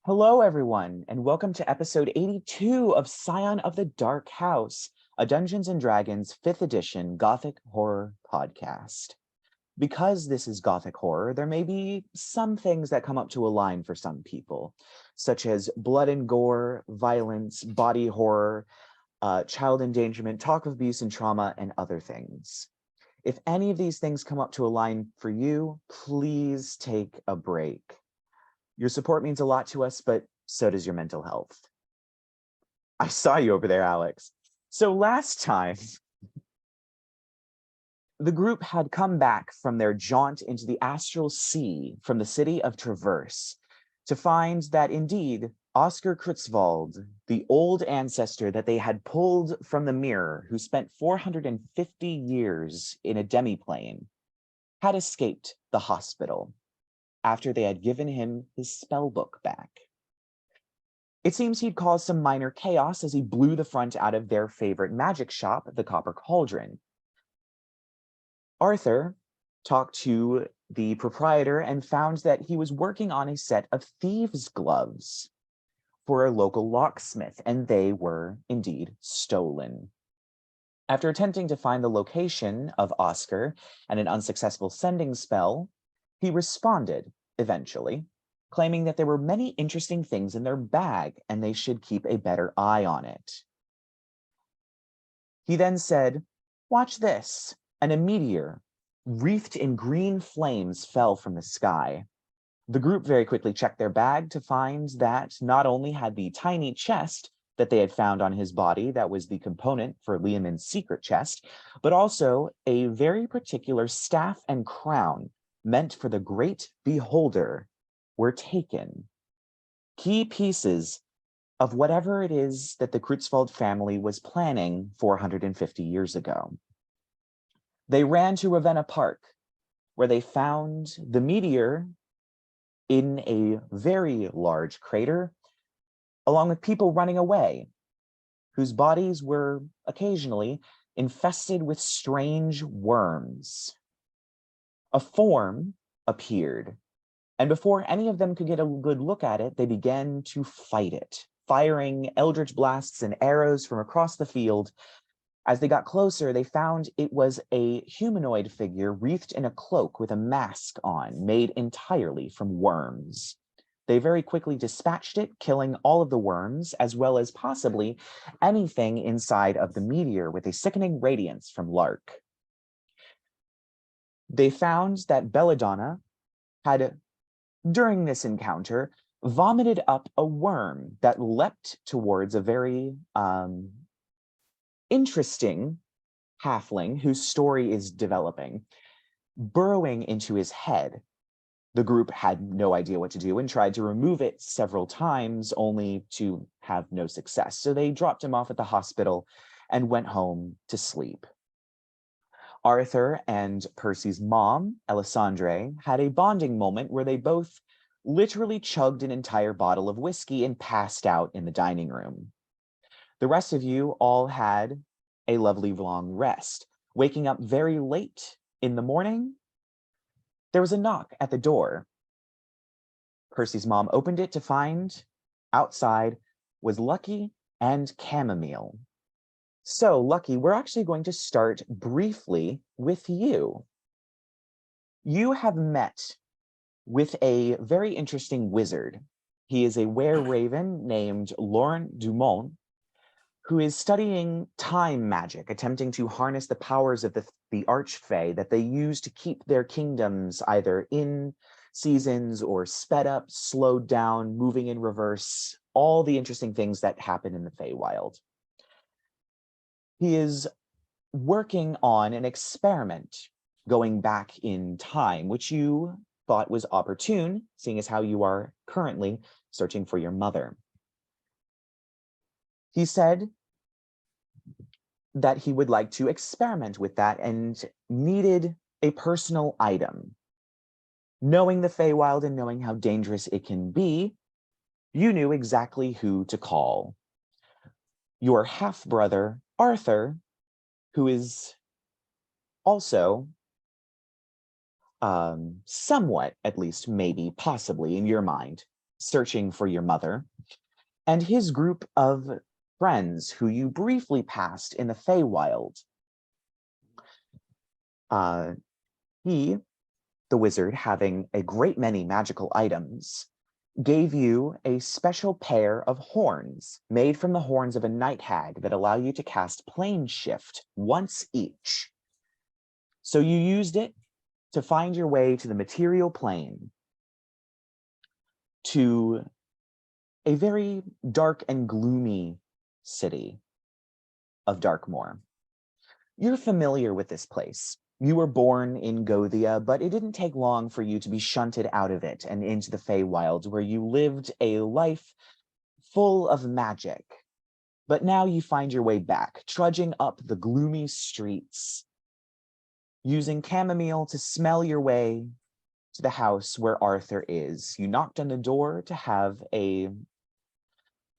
Hello, everyone, and welcome to episode 82 of Scion of the Dark House, a Dungeons & Dragons 5th edition Gothic horror podcast. Because this is Gothic horror, there may be some things that come up to a line for some people, such as blood and gore, violence, body horror, child endangerment, talk of abuse and trauma, and other things. If any of these things come up to a line for you, please take a break. Your support means a lot to us, but so does your mental health. I saw you over there, Alex. So last time, the group had come back from their jaunt into the astral sea from the city of Traverse to find that indeed Oscar Kruetzwald, the old ancestor that they had pulled from the mirror, who spent 450 years in a demiplane, had escaped the hospital after they had given him his spellbook back. It seems he'd caused some minor chaos as he blew the front out of their favorite magic shop, the Copper Cauldron. Arthur talked to the proprietor and found that he was working on a set of thieves' gloves for a local locksmith, and they were indeed stolen. After attempting to find the location of Oscar and an unsuccessful sending spell, he responded, eventually, claiming that there were many interesting things in their bag and they should keep a better eye on it. He then said, "Watch this," and a meteor, wreathed in green flames, fell from the sky. The group very quickly checked their bag to find that not only had the tiny chest that they had found on his body that was the component for Liamon's secret chest, but also a very particular staff and crown meant for the Great Beholder were taken. Key pieces of whatever it is that the Kruetzwald family was planning 450 years ago. They ran to Ravenna Park, where they found the meteor in a very large crater, along with people running away, whose bodies were occasionally infested with strange worms. A form appeared, and before any of them could get a good look at it, they began to fight it, firing eldritch blasts and arrows from across the field. As they got closer, they found it was a humanoid figure wreathed in a cloak with a mask on, made entirely from worms. They very quickly dispatched it, killing all of the worms, as well as possibly anything inside of the meteor with a sickening radiance from Lark. They found that Belladonna had, during this encounter, vomited up a worm that leapt towards a very interesting halfling whose story is developing, burrowing into his head. The group had no idea what to do and tried to remove it several times, only to have no success. So they dropped him off at the hospital and went home to sleep. Arthur and Percy's mom, Alessandre, had a bonding moment where they both literally chugged an entire bottle of whiskey and passed out in the dining room. The rest of you all had a lovely long rest. Waking up very late in the morning, there was a knock at the door. Percy's mom opened it to find outside was Lucky and Chamomile. So, Lucky, we're actually going to start briefly with you. You have met with a very interesting wizard. He is a were-raven named Laurent Dumont, who is studying time magic, attempting to harness the powers of the Archfey that they use to keep their kingdoms either in seasons or sped up, slowed down, moving in reverse, all the interesting things that happen in the Feywild. He is working on an experiment going back in time, which you thought was opportune, seeing as how you are currently searching for your mother. He said that he would like to experiment with that and needed a personal item. Knowing the Feywild and knowing how dangerous it can be, you knew exactly who to call. Your half-brother, Arthur, who is also somewhat, at least maybe, possibly in your mind, searching for your mother, and his group of friends who you briefly passed in the Feywild. He, the wizard, having a great many magical items, gave you a special pair of horns made from the horns of a night hag that allow you to cast plane shift once each. So you used it to find your way to the material plane, to a very dark and gloomy city of Darkmoor. You're familiar with this place. You were born in Gothia, but it didn't take long for you to be shunted out of it and into the Feywild, where you lived a life full of magic. But now you find your way back, trudging up the gloomy streets, using chamomile to smell your way to the house where Arthur is. You knocked on the door to have a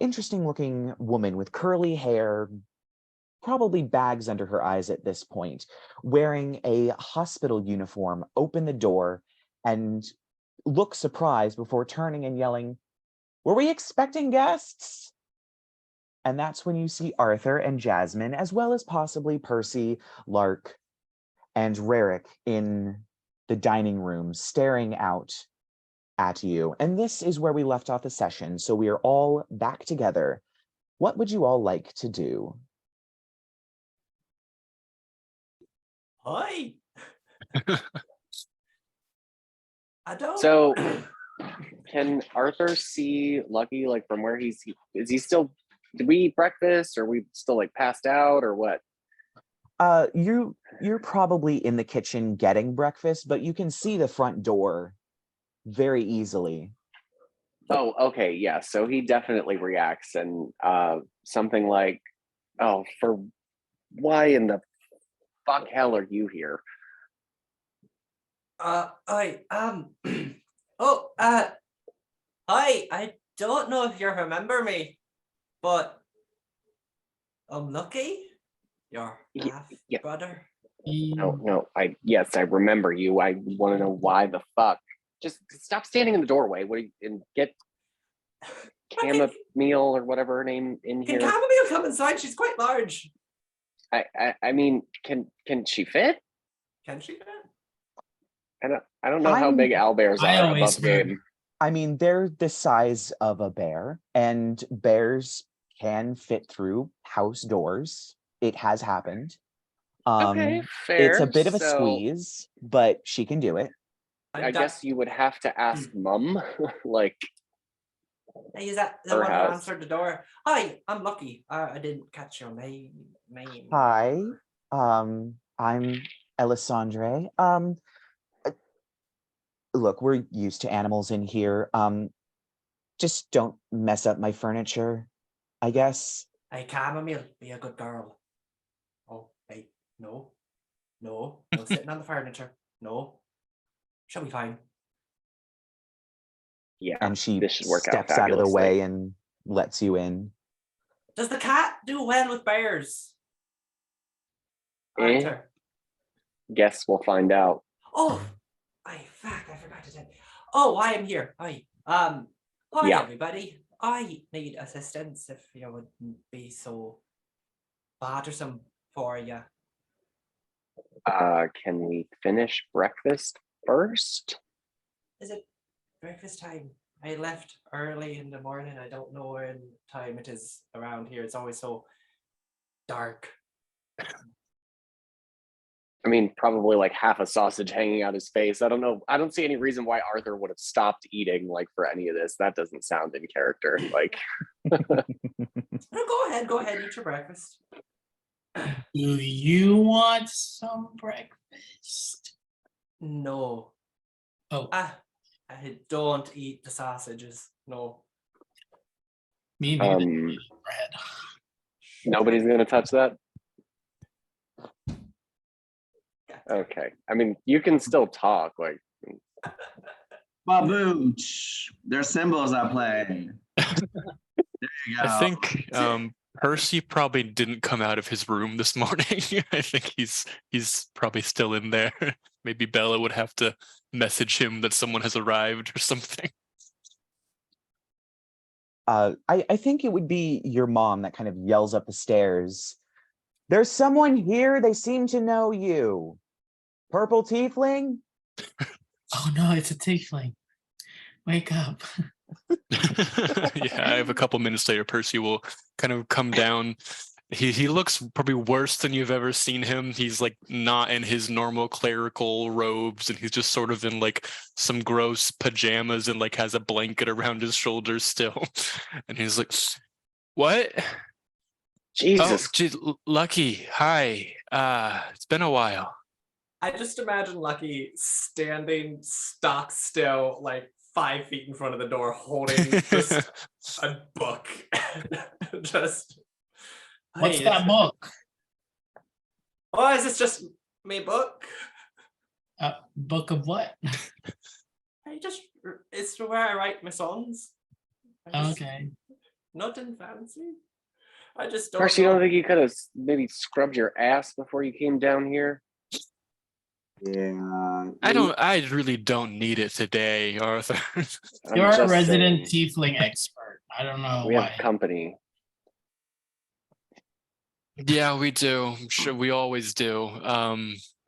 interesting-looking woman with curly hair, probably bags under her eyes at this point, wearing a hospital uniform, open the door and look surprised before turning and yelling, "Were we expecting guests?" And that's when you see Arthur and Jasmine, as well as possibly Percy, Lark, and Rerek in the dining room, staring out at you. And this is where we left off the session, so we are all back together. What would you all like to do? Hi. I don't. So, can Arthur see Lucky like from where is he still? Did we eat breakfast, or we still like passed out, or what? You're probably in the kitchen getting breakfast, but you can see the front door very easily. Oh, okay, yeah. So he definitely reacts, and something like, "Oh, for why in the fuck hell are you here?" I don't know if you remember me, but I'm Lucky, your half brother. No, yes, I remember you. I want to know why the fuck. Just stop standing in the doorway. And get Chamomile or whatever her name in here. Can Chamomile come inside? She's quite large. I mean, can she fit? Can she fit? I don't know how big owlbears are above game. I mean, they're the size of a bear, and bears can fit through house doors. It has happened. Okay, fair. It's a bit of a squeeze, but she can do it. I guess you would have to ask Mum, like. Hey, is that the one who answered the door? Hi, I'm Lucky. I didn't catch your name. Hi, I'm Elisandre. Look, we're used to animals in here. Just don't mess up my furniture, I guess. Hey, Chamomile, be a good girl. Oh, hey, no sitting on the furniture. No, she'll be fine. Yeah, and she this should work steps out of the way and lets you in. Does the cat do well with bears? Arthur. Guess we'll find out. Oh, I forgot to tell you. Oh, I am here. Hi. Hi everybody. I need assistance if you wouldn't be so bothersome for you. Can we finish breakfast first? Is it breakfast time? I left early in the morning. I don't know when time it is around here. It's always so dark. I mean, probably like half a sausage hanging out his face. I don't know. I don't see any reason why Arthur would have stopped eating like for any of this. That doesn't sound in character. Like, No, go ahead, eat your breakfast. Do you want some breakfast? No. Oh. I don't eat the sausages. No. Me neither. bread. Nobody's gonna touch that. Okay. I mean, you can still talk. Like, Babooch. There's symbols I play. There you go. I think Percy probably didn't come out of his room this morning. I think he's probably still in there. Maybe Bella would have to message him that someone has arrived or something. I think it would be your mom that kind of yells up the stairs. There's someone here. They seem to know you. Purple Tiefling? Oh no, it's a tiefling. Wake up. Yeah, I have a couple minutes later. Percy will kind of come down. He looks probably worse than you've ever seen him. He's like not in his normal clerical robes, and he's just sort of in like some gross pajamas and like has a blanket around his shoulders still. And he's like, "What? Jesus. Oh, geez, Lucky. Hi. It's been a while." I just imagine Lucky standing stock still, like 5 feet in front of the door, holding just a book. Just. What's "Hey, that book? Oh, is this just me book? Book of what? It's where I write my songs. Okay. Nothing fancy. I just don't Percy, you know. don't think you could have maybe scrubbed your ass before you came down here? Yeah. I really don't need it today, Arthur. I'm You're a just resident saying, tiefling expert. I don't know we why. have company. Yeah, we do. I'm sure we always do.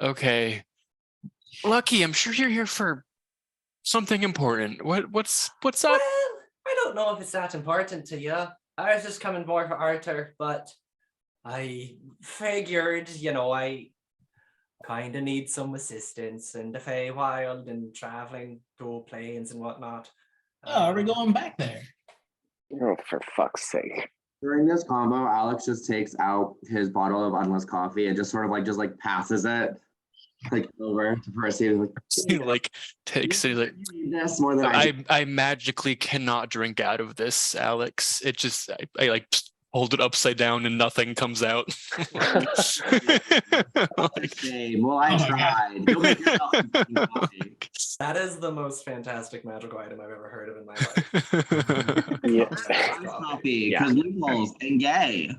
Okay. Lucky, I'm sure you're here for something important. What's up? Well, I don't know if it's that important to you. I was just coming more for Arthur, but I figured, I kind of need some assistance in the Feywild and traveling through planes and whatnot. Oh, are we going back there? Oh, for fuck's sake. During this combo, Alex just takes out his bottle of unless coffee and just sort of just passes it over to Percy. He like takes it. Like, You need this more than I do. I magically cannot drink out of this, Alex. It just I like hold it upside down and nothing comes out. Like, Shame. Well, I Oh my tried. You'll make yourself some fucking coffee. That is the most fantastic magical item I've ever heard of in my life. Yeah. Iced coffee, Yeah. because loopholes and gay.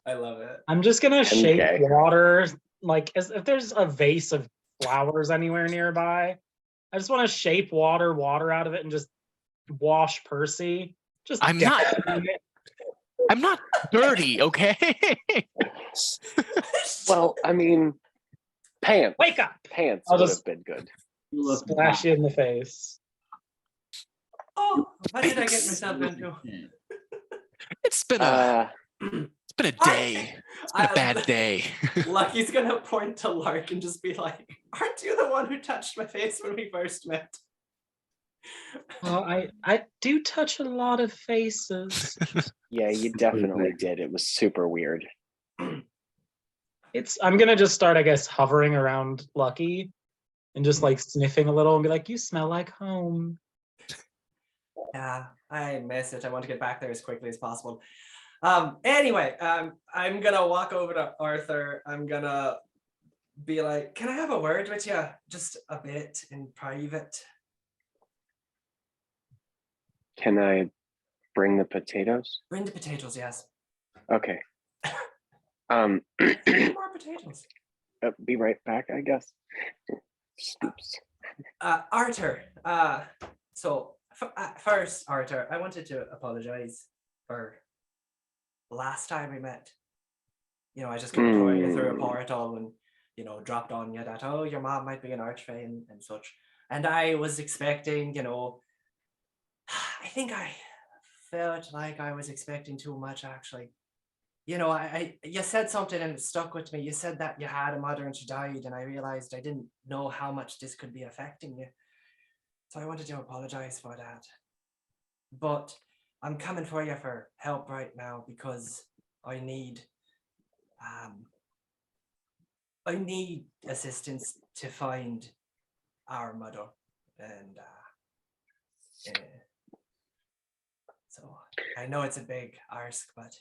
I love it. I'm just gonna shake Okay. water, like as if there's a vase of flowers anywhere nearby. I just want to shape water out of it and just wash Percy. Just I'm not- dabble in it. I'm not dirty, okay? Well, I mean, pants. Wake up! Pants I'll would just- have been good. You look Splash you in the face. Oh, what did I get myself into? It's been a day. It's been a bad day. Lucky's gonna point to Lark and just be like, "Aren't you the one who touched my face when we first met?" Well, I do touch a lot of faces. Yeah, you definitely did. It was super weird. I'm gonna just start, I guess, hovering around Lucky and just like sniffing a little and be like, "You smell like home." Yeah, I miss it. I want to get back there as quickly as possible. Anyway, I'm gonna walk over to Arthur. I'm gonna be like, "Can I have a word with you? Just a bit in private." Can I bring the potatoes? Bring the potatoes, yes. Okay. More potatoes. Be right back, I guess. Stoops. Arthur, so first, Arthur, I wanted to apologize for last time we met. I just kept throwing you through a portal and, dropped on you that, oh, your mom might be an Archfey and such. And I was expecting, I think I felt like I was expecting too much, actually. You said something and it stuck with me. You said that you had a mother and she died, and I realized I didn't know how much this could be affecting you. So I wanted to apologize for that. But I'm coming for you for help right now because I need assistance to find our mother. And so I know it's a big ask, but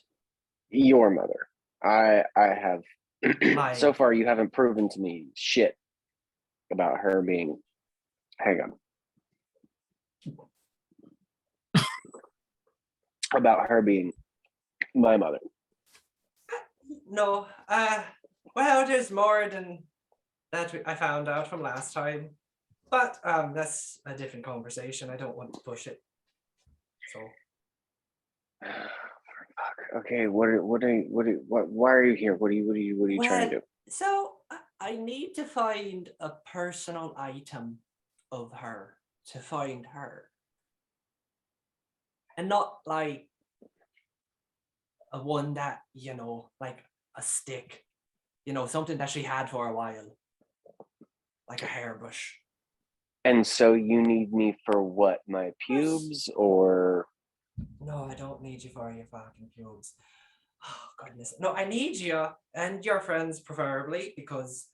Your mother. I have. My- So far, you haven't proven to me shit about her being. Hang on. About her being my mother. no, well, there's more than that I found out from last time, but that's a different conversation. I don't want to push it. So Fuck. Okay, why are you here? What are you trying to do? So I need to find a personal item of her to find her. And not like a one that, like a stick, something that she had for a while, like a hairbrush. And so you need me for what? My pubes or? No, I don't need you for your fucking pubes. Oh, goodness. No, I need you and your friends preferably because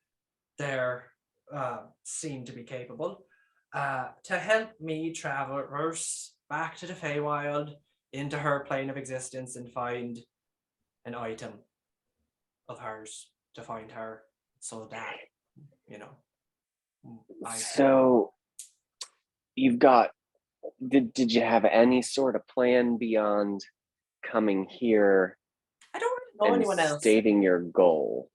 they're seem to be capable to help me traverse back to the Feywild into her plane of existence and find an item of hers to find her so that, So you've got, did you have any sort of plan beyond coming here I don't really know anyone else. stating your goal?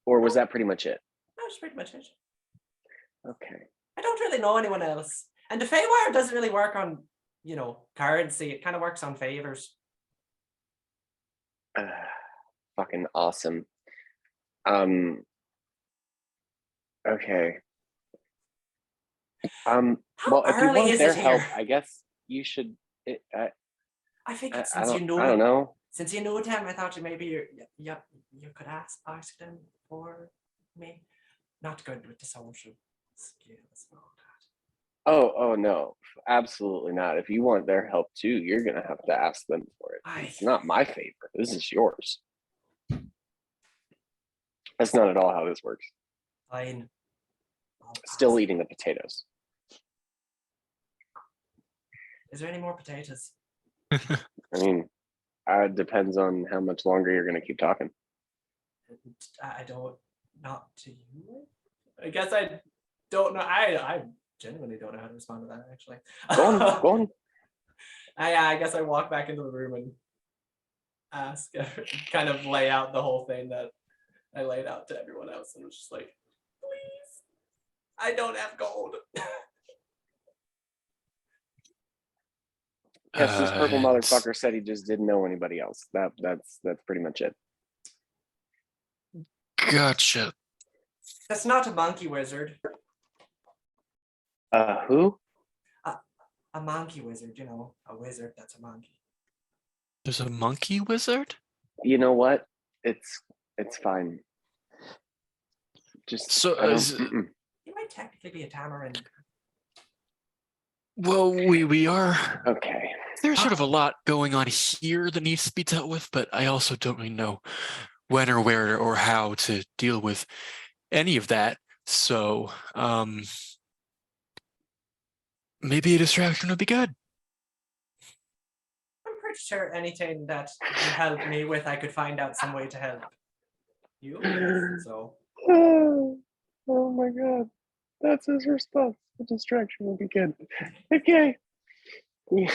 Or was that pretty much it? That was pretty much it. Okay. I don't really know anyone else. And the Feywild doesn't really work on, currency. It kind of works on favors. Fucking awesome. Okay. How well, if you early want is their it help, here? I guess you should. I think I since you know I don't know. Since you know them, I thought you could ask them for me. Not good with the social skills and all that. Oh no, absolutely not. If you want their help too, you're gonna have to ask them for it. It's not my favor. This is yours. That's not at all how this works. Fine. Still eating the potatoes. Is there any more potatoes? I mean, it depends on how much longer you're gonna keep talking. I don't. Not to you. I guess I don't know. I genuinely don't know how to respond to that. Actually. Go on. I guess I walk back into the room and ask, kind of lay out the whole thing that I laid out to everyone else, and was just like, please, I don't have gold. Yes, this purple motherfucker said he just didn't know anybody else. That's pretty much it. Gotcha. That's not a monkey wizard. Who? A monkey wizard, a wizard that's a monkey. There's a monkey wizard? You know what? It's fine. Just So You might technically be a tamarind. well, we are okay. there's sort of a lot going on here that needs to be dealt with, but I also don't really know when or where or how to deal with any of that. So maybe a distraction would be good. I'm pretty sure anything that you help me with, I could find out some way to help you with, so. Oh my god. That's his response. The distraction will be good. Okay. You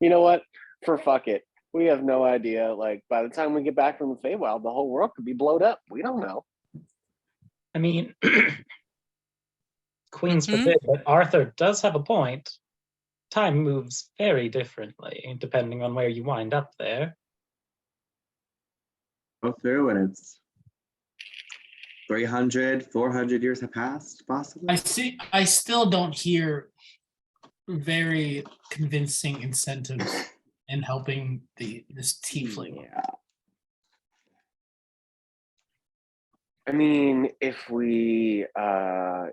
know what? For fuck it. We have no idea. Like, by the time we get back from the Feywild, the whole world could be blown up. We don't know. I mean, Queen's forbid, but Arthur does have a point. Time moves very differently depending on where you wind up there. Go through and it's 300, 400 years have passed, possibly. I still don't hear very convincing incentives in helping this tiefling. Yeah. I mean, if we Now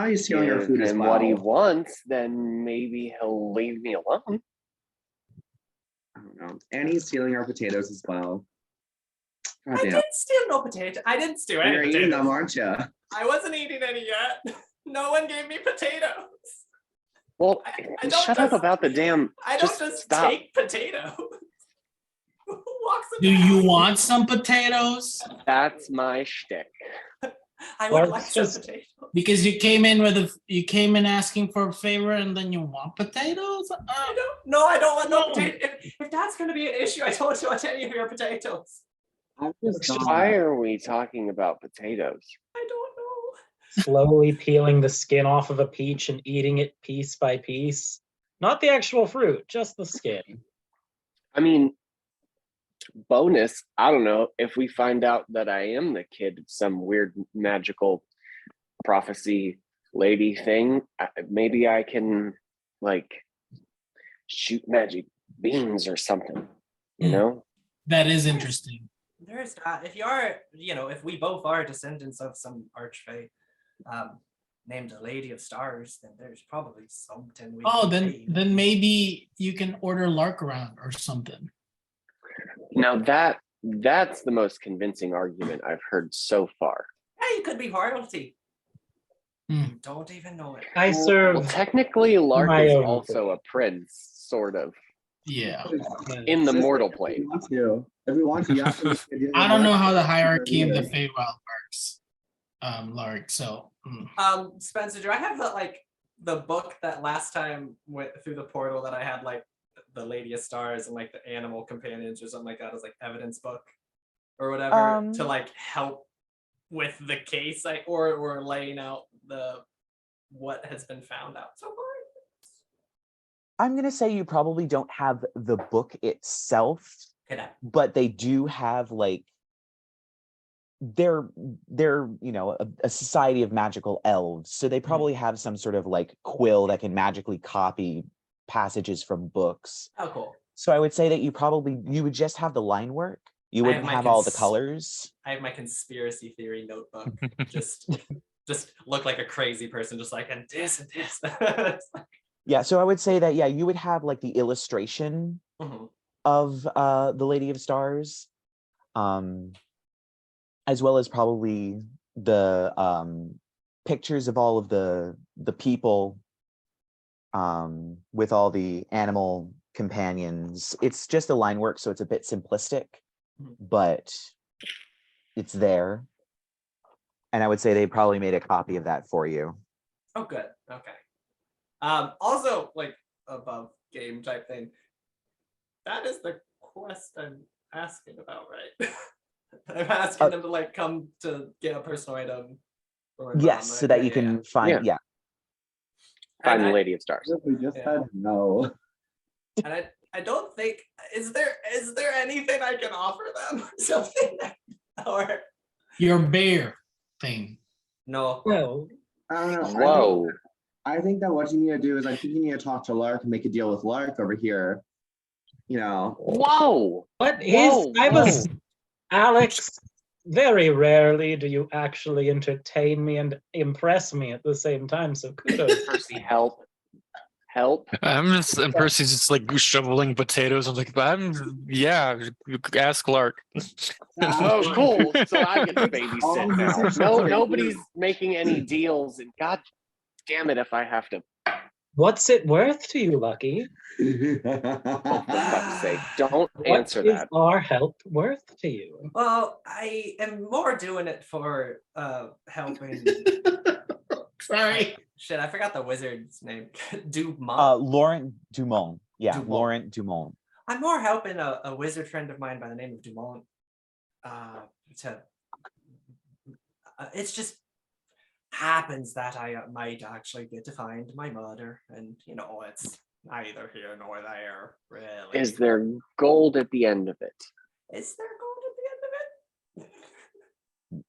he's stealing our give food as him well. what he wants, then maybe he'll leave me alone. I don't know. And he's stealing our potatoes as well. God I damn. didn't steal no potato. I didn't steal any You're eating potatoes. them, aren't you? I wasn't eating any yet. No one gave me potatoes. Well, I don't shut up just- about the damn. I don't just stop. take potatoes. Who walks Do around? you want some potatoes? That's my shtick. I would Or like some just- potatoes. Because you came in asking for a favor and then you want potatoes? I don't want no No. potatoes. If that's going to be an issue, I don't want any of your potatoes. I'm just Why are we talking about potatoes? I don't know. Slowly peeling the skin off of a peach and eating it piece by piece. Not the actual fruit, just the skin. I mean, bonus, I don't know, if we find out that I am the kid of some weird magical prophecy lady thing, maybe I can like shoot magic beams or something, you Hmm. know? That is interesting. There's if you are, if we both are descendants of some Archfey named the Lady of Stars, then there's probably something we Oh, can then pay. then maybe you can order Lark around or something. Now that's the most convincing argument I've heard so far. Hey, you could be royalty. Hmm. You don't even know it. I Well, serve technically, Lark my is own also a prince, sort of, Yeah. in the mortal If we plane. want to, if we want to, yeah. I don't know how the hierarchy of the Feywild works, Lark. So Spencer, do I have the book that last time went through the portal that I had like the Lady of Stars and like the animal companions or something like that as like evidence book or whatever to like help with the case or laying out what has been found out so far? I'm gonna say you probably don't have the book itself, but they do have like they're a society of magical elves, so they probably have some sort of like quill that can magically copy passages from books. Oh, cool. So I would say that you would just have the line work. You wouldn't have all the colors. I have my conspiracy theory notebook. just look like a crazy person, just like and this and this. Yeah, so I would say that you would have like the illustration of the Lady of Stars, as well as probably the pictures of all of the people with all the animal companions. It's just a line work, so it's a bit simplistic, but it's there. And I would say they probably made a copy of that for you. Oh, good. Okay. Also, like above game type thing. That is the quest I'm asking about, right? I'm asking them to like come to get a personal item. Yes, so that you can find find the Lady of Stars. We just said no. And I don't think is there anything I can offer them? Something or your bear thing. No. Well, I don't know. Whoa. I think that what you need to do is I think you need to talk to Lark and make a deal with Lark over here. Whoa. What is Alex? Very rarely do you actually entertain me and impress me at the same time. So kudos. Percy, help. And Percy's just like shoveling potatoes. I'm like, ask Lark. Oh, cool. So I get to babysit now. No, nobody's making any deals, and god damn it if I have to. What's it worth to you, Lucky? For fuck's sake, don't answer that. What is our help worth to you? Well, I am more doing it for helping. Sorry. Shit, I forgot the wizard's name. Dumont. Laurent Dumont. Yeah, Dumont. Laurent Dumont. I'm more helping a wizard friend of mine by the name of Dumont. It's just happens that I might actually get to find my mother, and it's neither here nor there, really. Is there gold at the end of it? Is there gold at the end of it?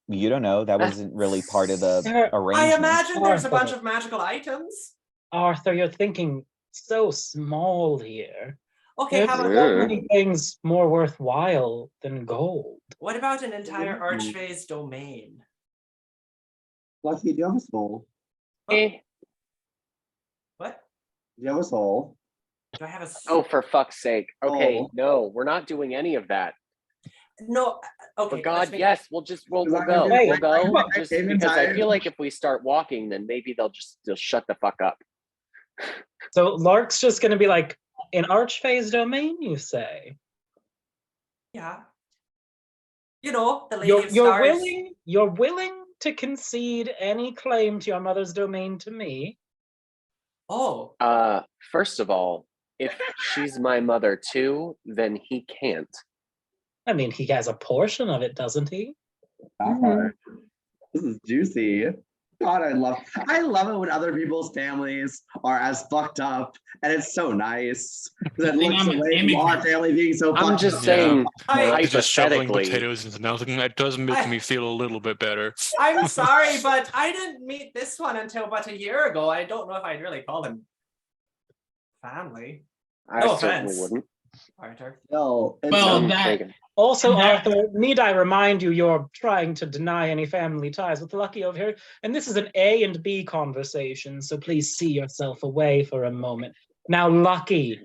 You don't know. That wasn't really part of the arrangement. I imagine there's a bunch of magical items. Arthur, you're thinking so small here. Okay, how There's about so many things more worthwhile than gold. what about an entire Archfey's domain? Lucky, do you have a soul? What? Do you have a soul? Do I have a? Oh, for fuck's sake! Okay, no, we're not doing any of that. No. Okay. For God, yes, we'll go. We'll go. Just because I feel like if we start walking, then maybe they'll shut the fuck up. So Lark's just gonna be like, in Archfey's domain, you say? Yeah. The Lady of Stars. You're willing to concede any claim to your mother's domain to me? Oh. First of all, if she's my mother too, then he can't. I mean, he has a portion of it, doesn't he? This is juicy. God, I love it when other people's families are as fucked up, and it's so nice. Because it think looks I'm an away from our immigrant. family being so I'm fucked just up. saying, Just shoveling hypothetically, potatoes into the mouth, and that does make me feel a little bit better. I'm sorry, but I didn't meet this one until about a year ago. I don't know if I'd really call him family. I No certainly offense. wouldn't. Arthur. No, it's Well, not that- Taken. Also, That- Arthur, need I remind you, you're trying to deny any family ties with Lucky over here, and this is an A and B conversation, so please see yourself away for a moment. Now, Lucky.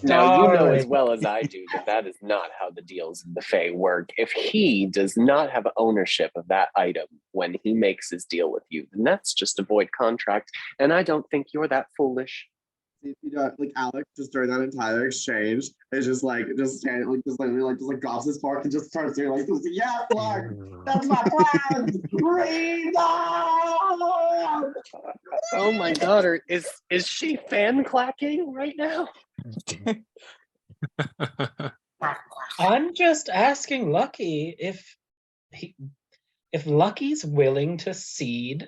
Now, you know as darling. well as I do that that is not how the deals in the Fae work. If he does not have ownership of that item when he makes his deal with you, then that's just a void contract, and I don't think you're that foolish. If you don't, like Alex just during that entire exchange is just standing like drops his fork and just starts doing like this. Yeah, Lark, that's my plan. Freedom! Oh my god, is she fan clacking right now? I'm just asking Lucky if Lucky's willing to cede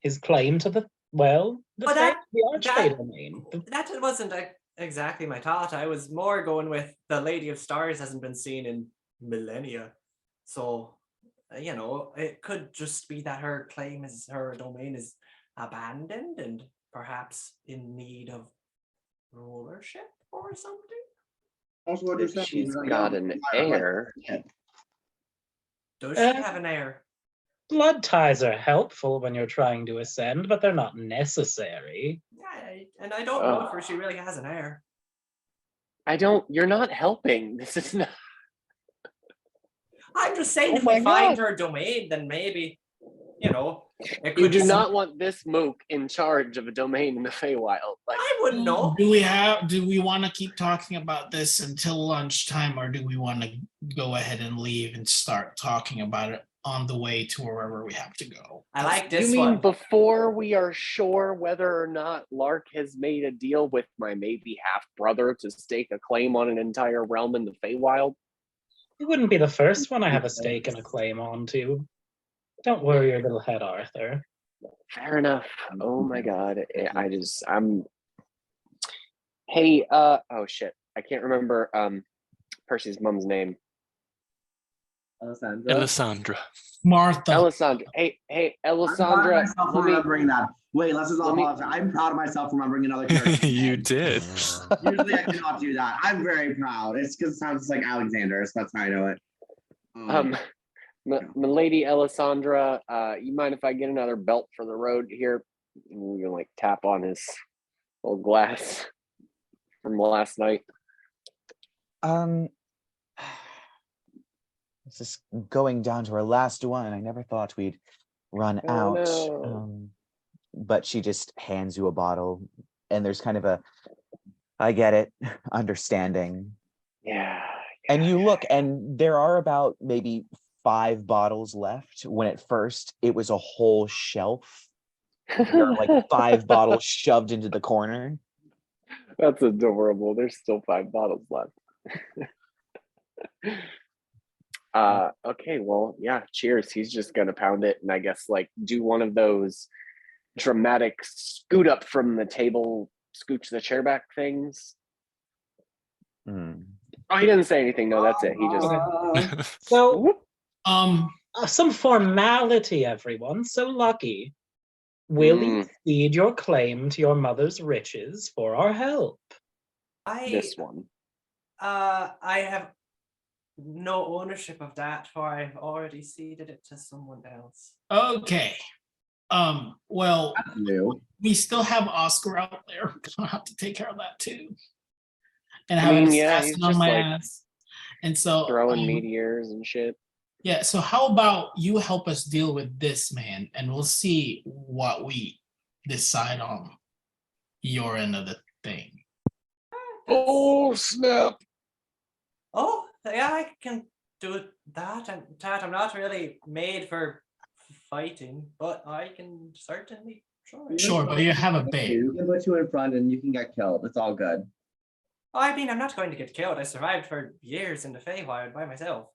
his claim to the But the Archfey that- domain. That wasn't exactly my thought. I was more going with the Lady of Stars hasn't been seen in millennia. So, it could just be that her domain is abandoned and perhaps in need of rulership or something. Also, what If she's got an heir. Does she have an heir? Blood ties are helpful when you're trying to ascend, but they're not necessary. Yeah, and I don't know if she really has an heir. You're not helping. This is not. I'm just saying, Oh if my we find God. her domain, then maybe, it You could do just- not want this mook in charge of a domain in the Feywild. Like, I wouldn't know. Do we want to keep talking about this until lunchtime, or do we want to go ahead and leave and start talking about it on the way to wherever we have to go? I like you this mean one. before we are sure whether or not Lark has made a deal with my maybe half brother to stake a claim on an entire realm in the Feywild? You wouldn't be the first one I have a stake and a claim on to. Don't worry your little head, Arthur. Fair enough. Oh my god. Hey, oh shit. I can't remember Percy's mom's name. Alessandra. Martha. Alessandra. Hey, Alessandra. I'm proud of myself for remembering that. Wait, let's just let me- I'm proud of myself for remembering another character. You did. Usually I cannot do that. I'm very proud. It's because it sounds like Alexander, so that's how I know it. My lady Alessandra, you mind if I get another belt for the road here? We're gonna like tap on his little glass from last night. This is going down to our last one. I never thought we'd run Oh, out. no. But she just hands you a bottle, and there's kind of a, I get it, understanding. Yeah. And you look, and there are about maybe 5 bottles left, when at first it was a whole shelf. There are like 5 bottles shoved into the corner. That's adorable. There's still 5 bottles left. Okay, well, yeah, cheers. He's just gonna pound it and I guess like do one of those dramatic scoot up from the table, scooch the chair back things. Hmm. Oh, he didn't say anything. No, that's it. He just So, Um, some formality, everyone. So Lucky. Will you cede your claim to your mother's riches for our help? this one. I have no ownership of that, for I've already ceded it to someone else. okay. Well, New. we still have Oscar out there. We're gonna have to take care of that too. And I have mean, an yeah, assassin he's on just, my like, ass. And so Throwing meteors and shit. yeah, so how about you help us deal with this man, and we'll see what we decide on your end of the thing. Oh snap! Oh, yeah, I can do that. I'm not really made for fighting, but I can certainly try. Sure, but you have a babe. You can put you in front and you can get killed. It's all good. I mean, I'm not going to get killed. I survived for years in the Feywild by myself.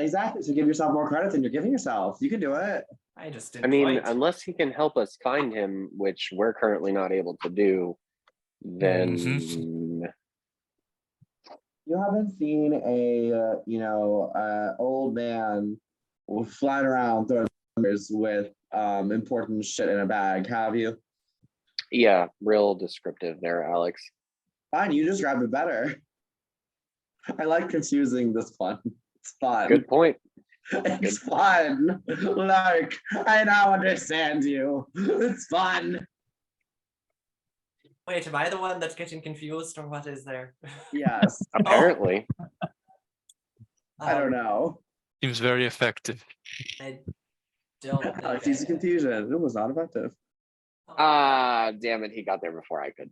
Exactly. So give yourself more credit than you're giving yourself. You can do it. I just I didn't mean, quite. unless he can help us find him, which we're currently not able to do, then You haven't seen a old man flying around throwing numbers with important shit in a bag, have you? yeah, real descriptive there, Alex. Fine, you just grab it better. I like confusing this one. It's fun. Good point. It's fun. Lark, I now understand you. It's fun. Wait, am I the one that's getting confused, or what is there? Yes. Apparently. I don't know. Seems very effective. I don't think Alex, easy confusion. It was not effective. Damn it, he got there before I could.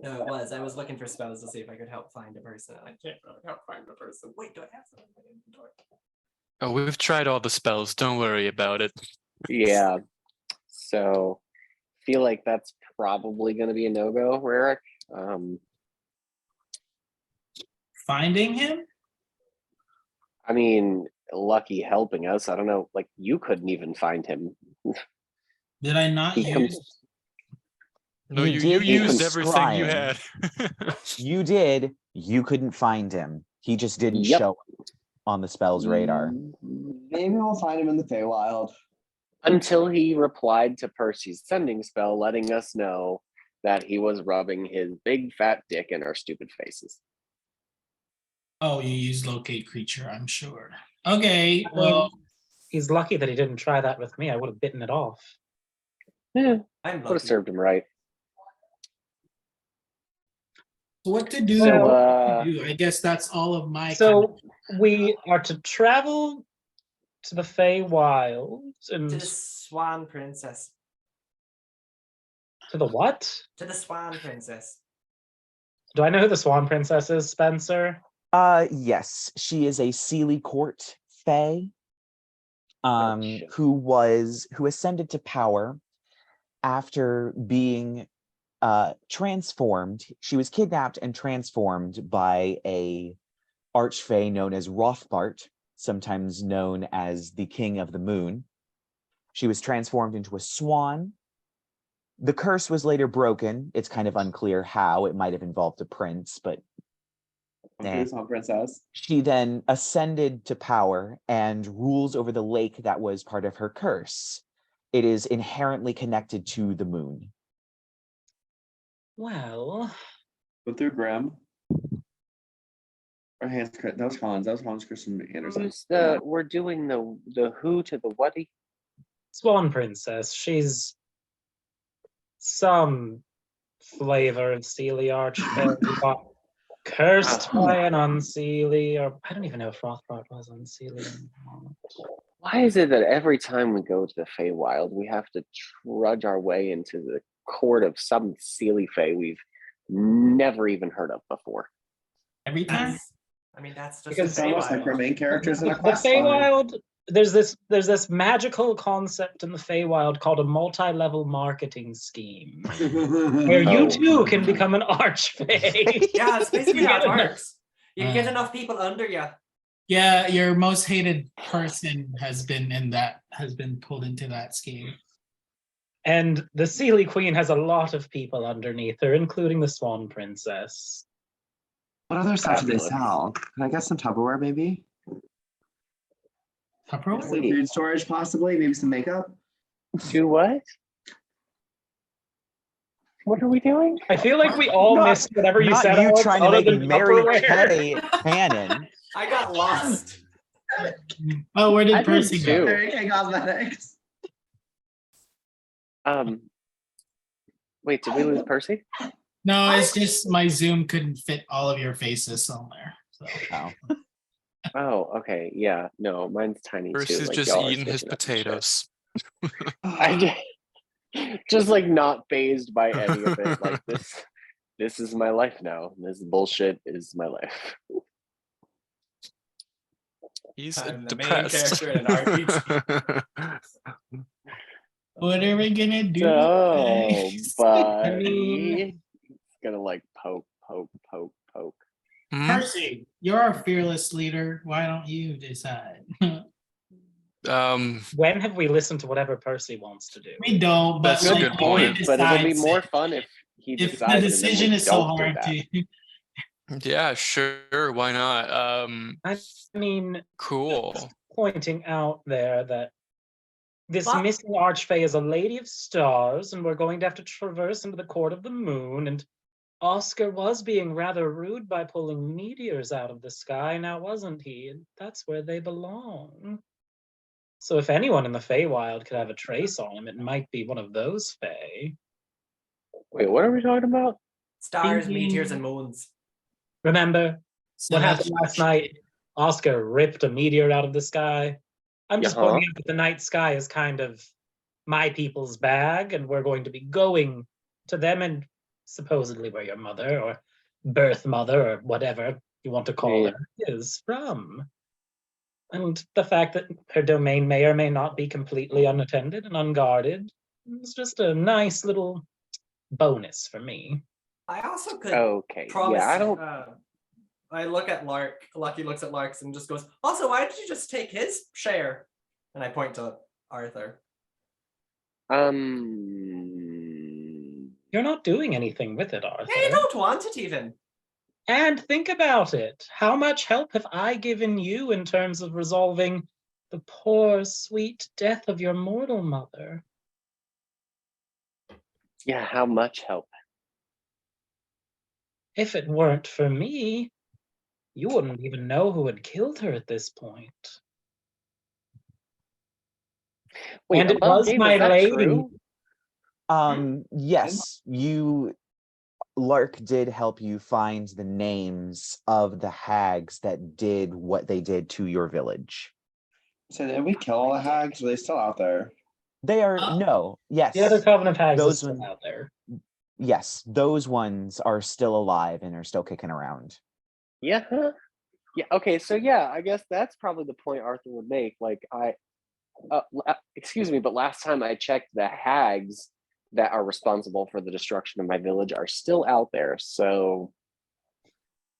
No, it was. I was looking for spells to see if I could help find a person. I can't really help find a person. Wait, do I have some in my inventory? Oh, we've tried all the spells. Don't worry about it. Yeah. So feel like that's probably gonna be a no-go, Rerek. Finding him? I mean, Lucky helping us. I don't know, like you couldn't even find him. Did I not He comes. use? No, You you did used use everything you scrying. had. You did. You couldn't find him. He just didn't Yep. show up on the spell's radar. Maybe we'll find him in the Feywild. Until he replied to Percy's sending spell, letting us know that he was rubbing his big fat dick in our stupid faces. Oh, you used locate creature, I'm sure. Okay, well, He's lucky that he didn't try that with me. I would have bitten it off. Yeah, I'm would have lucky. served him right. what to do? So, what to do? I guess that's all of my. So we are to travel to the Feywild To and the Swan Princess. to the what? To the Swan Princess. Do I know who the Swan Princess is, Spencer? Yes, she is a Sealy Court Fae, shit. who ascended to power after being transformed. She was kidnapped and transformed by a Archfey known as Rothbart, sometimes known as the King of the Moon. She was transformed into a swan. The curse was later broken. It's kind of unclear how. It might have involved a prince, but Okay, Swan Princess. she then ascended to power and rules over the lake that was part of her curse. It is inherently connected to the moon. Well, Go through Graham. Or Hans, that was Hans. That was Hans Christian Anderson. Who's we're doing the who to the whaty? Swan Princess. She's some flavor of Sealy Archfey. We got cursed by an unseelie, or I don't even know if Rothbart was unseelie. Why is it that every time we go to the Feywild, we have to trudge our way into the court of some Sealy Fey we've never even heard of before? every time. That's just Because the It's almost like we're Feywild. main characters in a The quest. Feywild, there's this magical concept in the Feywild called a multi-level marketing scheme, where you too can become an Archfey. Yeah, it's basically how it Yeah. works. You can get enough people under you. Yeah, your most hated person has been pulled into that scheme. And the Sealy Queen has a lot of people underneath her, including the Swan Princess. What other stuff do they Fabulous. sell? Can I get some Tupperware, maybe? Tupperware? Some food storage, possibly. Maybe some makeup. Do what? What are we doing? I feel like we all Not- missed whatever you Not said, you Alex, trying to other make than Mary Tupperware. Kay canon. I got lost. Oh, where I did did Percy go? too. Mary Kay Cosmetics. Wait, did we lose Percy? No, it's just my Zoom couldn't fit all of your faces somewhere. So. Oh. Oh, okay. Yeah, no, mine's tiny Bruce too. is like, just y'all are eating his switching up and shit. potatoes. I just like not phased by any of it. Like this is my life now. This bullshit is my life. He's I'm the main depressed. character in an RPG. What are we gonna do? So, next? buddy, it's gonna like poke. Hmm? Percy, You're our fearless leader. Why don't you decide? When have we listened to whatever Percy wants to do? We don't, but That's a like, good he point. But it'll be decides more it. fun if he If decides the and then decision we is so don't do hard that. to Yeah, sure. Why not? I mean, Cool. pointing out there that this What? missing Archfey is a lady of stars, and we're going to have to traverse into the court of the moon. And Oscar was being rather rude by pulling meteors out of the sky, now wasn't he? And that's where they belong. So if anyone in the Feywild could have a trace on him, it might be one of those Fey. Wait, what are we talking about? Stars, Thinking- meteors, and moons. Remember So what that's happened last night? Oscar ripped a meteor out of the sky. I'm just Uh-huh. pointing out that the night sky is kind of my people's bag, and we're going to be going to them, and supposedly where your mother or birth mother or whatever you want to call Yeah. her is from. And the fact that her domain may or may not be completely unattended and unguarded is just a nice little bonus for me. I also could Okay. promise. Yeah, I don't. I look at Lark. Lucky looks at Lark's and just goes, also, why did you just take his share? And I point to Arthur. You're not doing anything with it, Arthur. Hey, you don't want it even. And think about it. How much help have I given you in terms of resolving the poor, sweet death of your mortal mother? Yeah, how much help? If it weren't for me, you wouldn't even know who had killed her at this point. Wait, And it above was Dave, my is that lady. true? Yes, Lark did help you find the names of the hags that did what they did to your village. So did we kill all the hags? Are they still out there? They are yes. The other Covenant Hags is Those still ones- out there. Yes, those ones are still alive and are still kicking around. Yeah. Huh? Yeah. Okay. So yeah, I guess that's probably the point Arthur would make. Like excuse me, but last time I checked, the hags that are responsible for the destruction of my village are still out there. So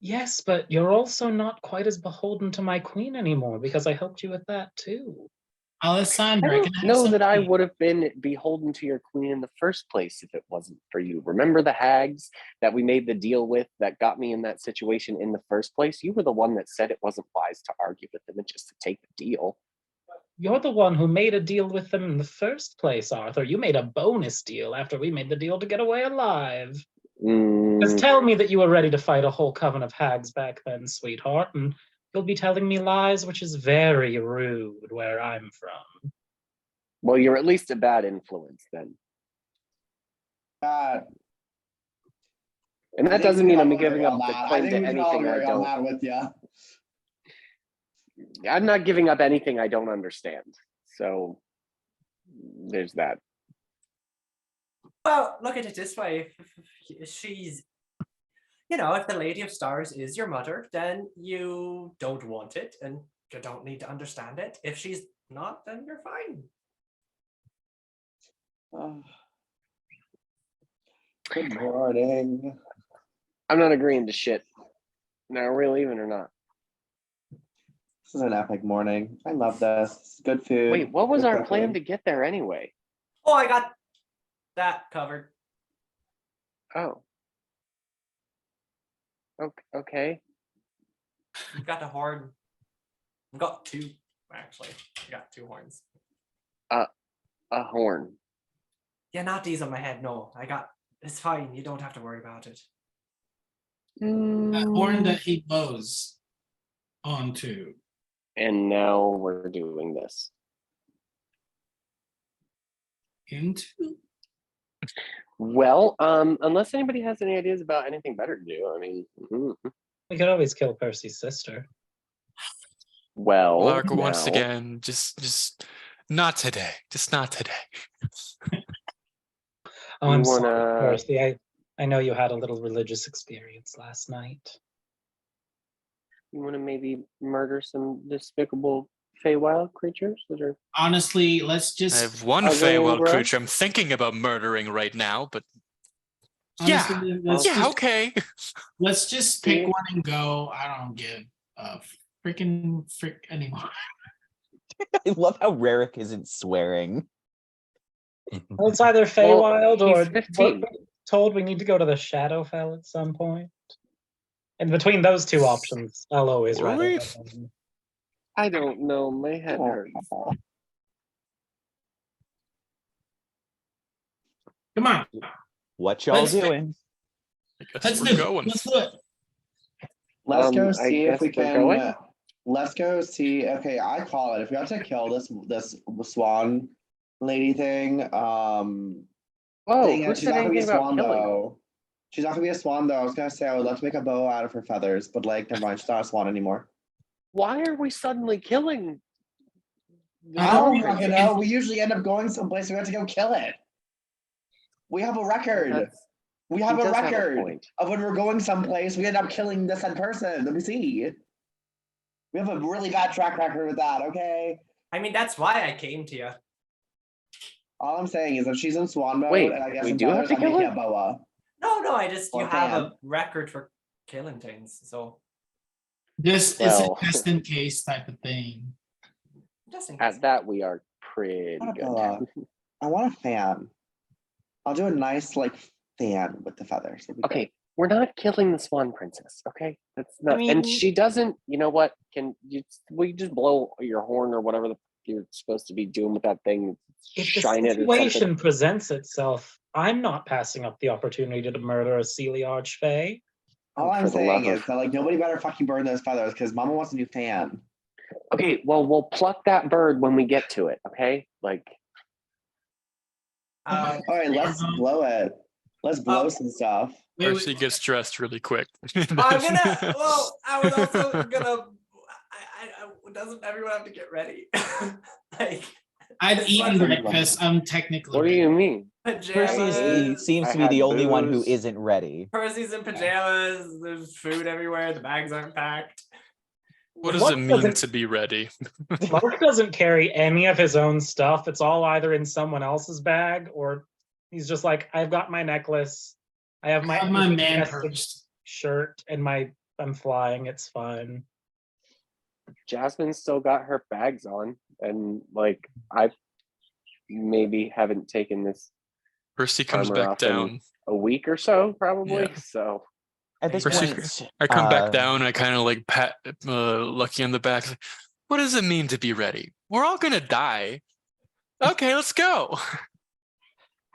Yes, but you're also not quite as beholden to my queen anymore because I helped you with that too. I Alessandra, don't can I have know that I something? would have been beholden to your queen in the first place if it wasn't for you. Remember the hags that we made the deal with that got me in that situation in the first place? You were the one that said it wasn't wise to argue with them and just to take the deal. You're the one who made a deal with them in the first place, Arthur. You made a bonus deal after we made the deal to get away alive. Just tell me that you were ready to fight a whole coven of hags back then, sweetheart, and you'll be telling me lies, which is very rude where I'm from. Well, you're at least a bad influence then. I And that think doesn't we mean can I'm all giving agree up on the that. claim to think we can all anything I agree on don't. that with you. I'm not giving up anything I don't understand. So there's that. Well, look at it this way. If she's, if the Lady of Stars is your mother, then you don't want it and you don't need to understand it. If she's not, then you're fine. Good morning. I'm not agreeing to shit. Now, are we leaving or not? This is an epic morning. I love this. Good food. Wait, what was good our cooking. plan to get there anyway? Oh, I got that covered. Oh. Okay. You've got a horn. I've got two, actually. I got two horns. A horn. Yeah, not these on my head. No, it's fine. You don't have to worry about it. That horn that he blows onto. And now we're doing this. Into? Well, unless anybody has any ideas about anything better to do, I mean, We could always kill Percy's sister. well, Lark, once now- again, just not today. Just not today. Oh, I'm You sorry, wanna- Percy. I know you had a little religious experience last night. You want to maybe murder some despicable Feywild creatures that are... Honestly, let's I just have one Ugly and Feywild gross? creature I'm thinking about murdering right now, but honestly, let's yeah, just okay. let's just pick one and go. I don't give frick anymore. I love how Rerek isn't swearing. Well, it's either Feywild Well, or he's 15. we're told we need to go to the Shadowfell at some point. And between those two options, I'll always Were rather we? go home. I don't know. My head hurts. Come on, What y'all Let's fi- doing? I guess let's we're do going. it. Let's do it. Let's go I see if guess we we're can. going. Let's go see. Okay, I call it. If we have to kill this swan lady thing, Oh, dang who it, she's said not gonna be a anything about swan killing? though. She's not gonna be a swan though. I was gonna say I would love to make a bow out of her feathers, but like, never mind. She's not a swan anymore. Why are we suddenly killing? the I I swan don't don't fucking princess? know. We usually end up going someplace. We have to go kill it. We have a record. That's- We have he a does have a record point. of when we're going someplace, we end up killing the said person. Let me see. We have a really bad track record with that, okay? I mean, that's why I came to you. All I'm saying is if she's in swan mode, Wait, and I guess we in do have feathers, to I'm kill making her? a boa. No, I just you Or have fan. a record for killing things, so This Well. is a just in case type of thing. just in case. At that, we are pretty I want a good. boa. I want a fan. I'll do a nice like fan with the feathers. It'll be Okay, we're not killing the swan princess. Okay, that's not. mean- and she doesn't. You know what? Will you just blow your horn or whatever you're supposed to be doing with that thing? If the Shine it or something. situation presents itself, I'm not passing up the opportunity to murder a Sealy Archfey. All I'm For the saying love is of- that like nobody better fucking burn those feathers because Mama wants a new fan. Okay, well, we'll pluck that bird when we get to it. Okay, like All right, let's blow it. Let's blow some stuff. Percy gets dressed really quick. I'm gonna. Well, I was also gonna. Doesn't everyone have to get ready? Like I've eaten Fucking breakfast. I'm technically what do ready. you mean? pajamas. Seems I to be the had only one who booze. isn't ready. Percy's in pajamas. There's food everywhere. The bags aren't packed. What does Lark it mean doesn't- to be ready? Lark doesn't carry any of his own stuff. It's all either in someone else's bag or he's just like, I've got my necklace. I have I have my man chested purse. shirt and I'm flying. It's fine. Jasmine's still got her bags on, and like I maybe haven't taken this Percy comes armor back off in down. a week or so, probably. Yeah. So At this Percy, point, I come back down. I kind of like pat Lucky on the back. What does it mean to be ready? We're all gonna die. Okay, let's go.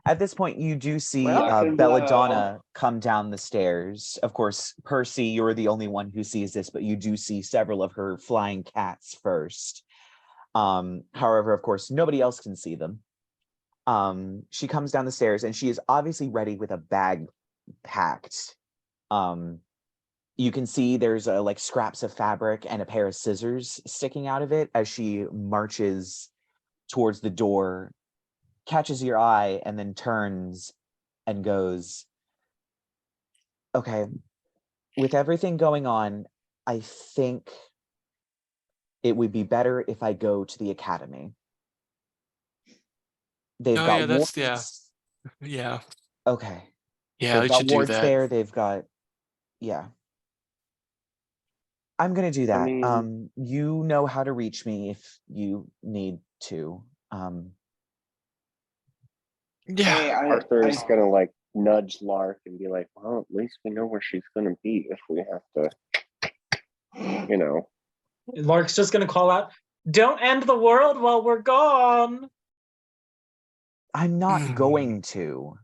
At this point, you do see Welcome, Belladonna come down the stairs. Of course, Percy, you're the only one who sees this, but you do see several of her flying cats first. However, of course, nobody else can see them. She comes down the stairs and she is obviously ready with a bag packed. You can see there's like scraps of fabric and a pair of scissors sticking out of it as she marches towards the door, catches your eye, and then turns and goes, okay, with everything going on, I think it would be better if I go to the academy. They've got wards. Yeah. Okay. Yeah, They've they got should do wards that. there. They've got, yeah. I'm gonna do that. mean- You know how to reach me if you need to. Yeah. Hey, Arthur's gonna like nudge Lark and be like, "Well, at least we know where she's gonna be if we have to, you know." Lark's just gonna call out, "Don't end the world while we're gone." I'm not going to.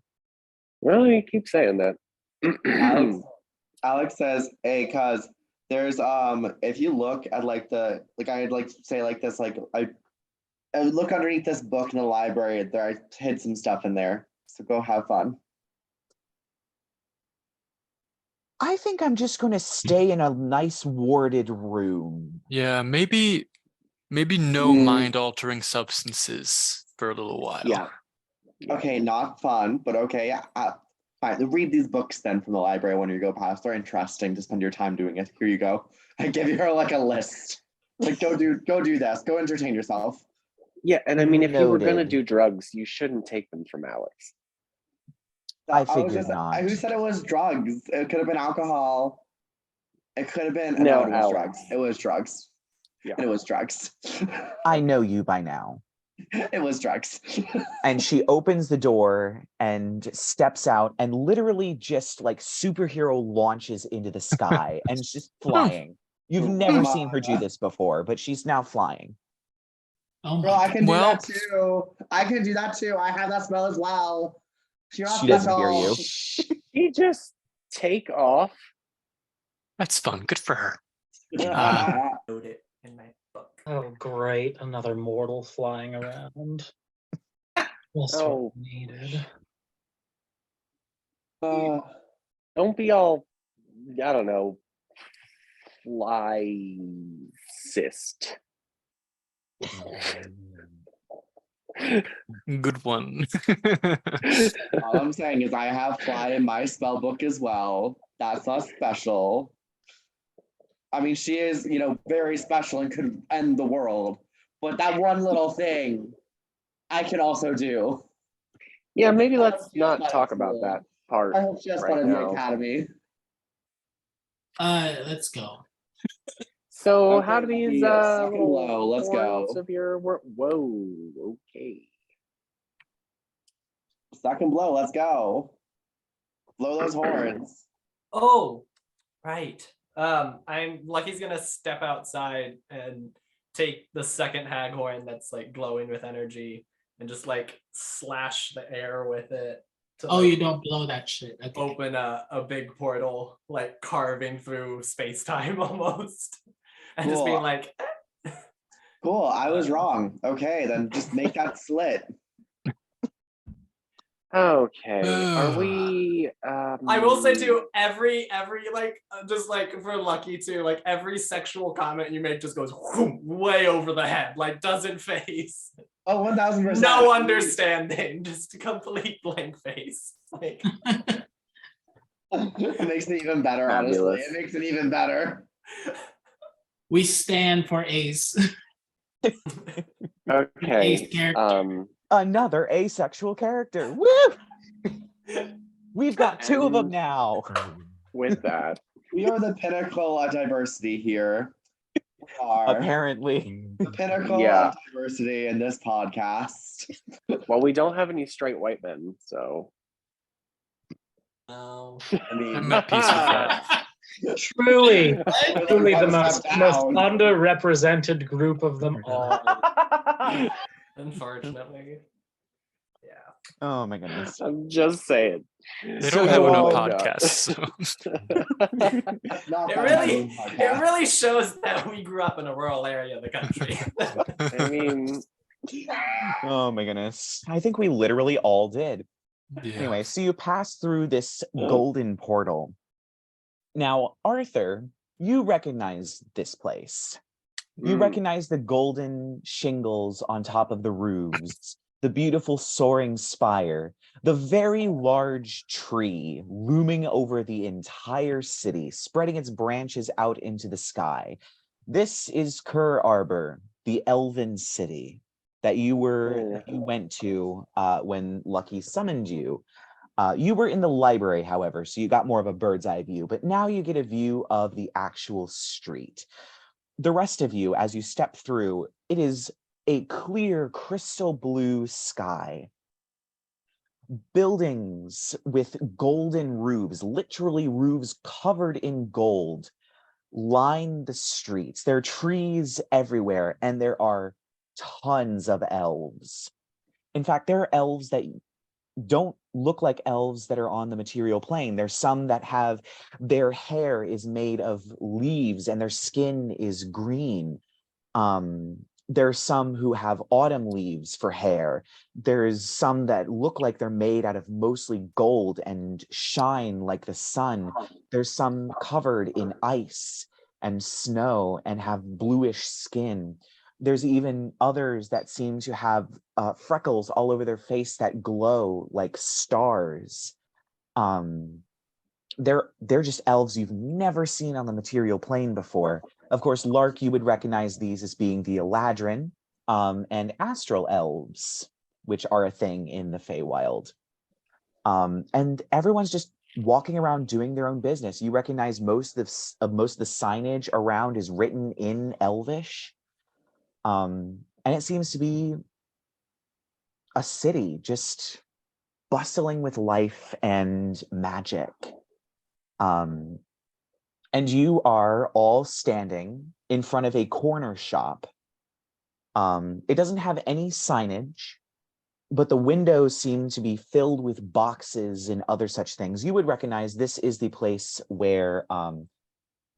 Well, you keep saying that. Alex says, hey, cuz there's if you look at like the I'd like to say like this, like I would look underneath this book in the library. There I hid some stuff in there. So go have fun. I think I'm just gonna stay in a nice warded room. Yeah, maybe no mind-altering substances for a little while. Yeah. Okay, not fun, but okay. Fine. Read these books then from the library when you go past. They're interesting to spend your time doing it. Here you go. I give you like a list. Like go do this. Go entertain yourself. Yeah, and I mean, if you were gonna Noted. do drugs, you shouldn't take them from Alex. I was figured just- not. Who said it was drugs? It could have been alcohol. It could have been. No, No, it was elves. drugs. It was drugs. Yeah. It was drugs. I know you by now. It was drugs. And she opens the door and steps out and literally just like superhero launches into the sky and is just flying. You've never seen her do this before, but she's now flying. Oh Bro, I my can do Well- that too. I can do that too. I have that spell as well. She She doesn't hear you. She just take off. That's fun. Good for her. Wrote it in my book. Oh, great. Another mortal flying around. Just what Oh. we needed. Don't be all, I don't know, fly cyst. Good one. All I'm saying is I have fly in my spell book as well. That's not special. I mean, she is, very special and could end the world. But that one little thing, I can also do. Yeah, maybe I let's hope she has not talk fun at about school. that part. I hope she has Right fun in the now. academy. Let's go. So Okay, how do these the second little blow, let's horns go. of your work? Whoa, okay. Second blow, let's go. Blow those horns. Oh, right. I'm Lucky's gonna step outside and take the second hag horn that's like glowing with energy and just like slash the air with it to Oh, like, you don't blow that shit. Okay. open a big portal, like carving through space-time almost. And just being Cool. like, Cool, I was wrong. Okay, then just make that slit. Okay. Are we? I will say too, every like just like for Lucky too, like every sexual comment you make just goes whoom, way over the head, like doesn't face. Oh, 1000%. No understanding, just a complete blank face. Like It makes it even better, honestly. Fabulous. It makes it even better. We stand for Ace. Okay. Ace character. Another asexual character. Woo! We've got two of them And- now. With that, We are the pinnacle of diversity here. We are Apparently. the pinnacle Yeah. of diversity in this podcast. well, we don't have any straight white men, so. no. I I'm mean, at peace with that. Truly, we're truly the one most step down. underrepresented group of them all. Unfortunately. Yeah. Oh my goodness. I'm just saying. They So don't have you enough all- podcasts. So. That's not It that really, podcast. it really shows that we grew up in a rural area of the country. I mean, Oh my goodness. I think we literally all did. Yeah. Anyway, so you pass through this golden portal. Now, Arthur, you recognize this place. You recognize the golden shingles on top of the roofs, the beautiful soaring spire, the very large tree looming over the entire city, spreading its branches out into the sky. This is Cur Arbor, the elven city that you went to when Lucky summoned you. You were in the library, however, so you got more of a bird's eye view, but now you get a view of the actual street. The rest of you, as you step through, it is a clear, crystal blue sky. Buildings with golden roofs, literally roofs covered in gold, line the streets. There are trees everywhere, and there are tons of elves. In fact, there are elves that don't look like elves that are on the material plane. There's some that have their hair is made of leaves and their skin is green. There's some who have autumn leaves for hair. There's some that look like they're made out of mostly gold and shine like the sun. There's some covered in ice and snow and have bluish skin. There's even others that seem to have freckles all over their face that glow like stars. They're just elves you've never seen on the material plane before. Of course, Lark, you would recognize these as being the Eladrin and astral elves, which are a thing in the Feywild. And everyone's just walking around doing their own business. You recognize most of the signage around is written in Elvish. And it seems to be a city just bustling with life and magic. And you are all standing in front of a corner shop. It doesn't have any signage, but the windows seem to be filled with boxes and other such things. You would recognize this is the place where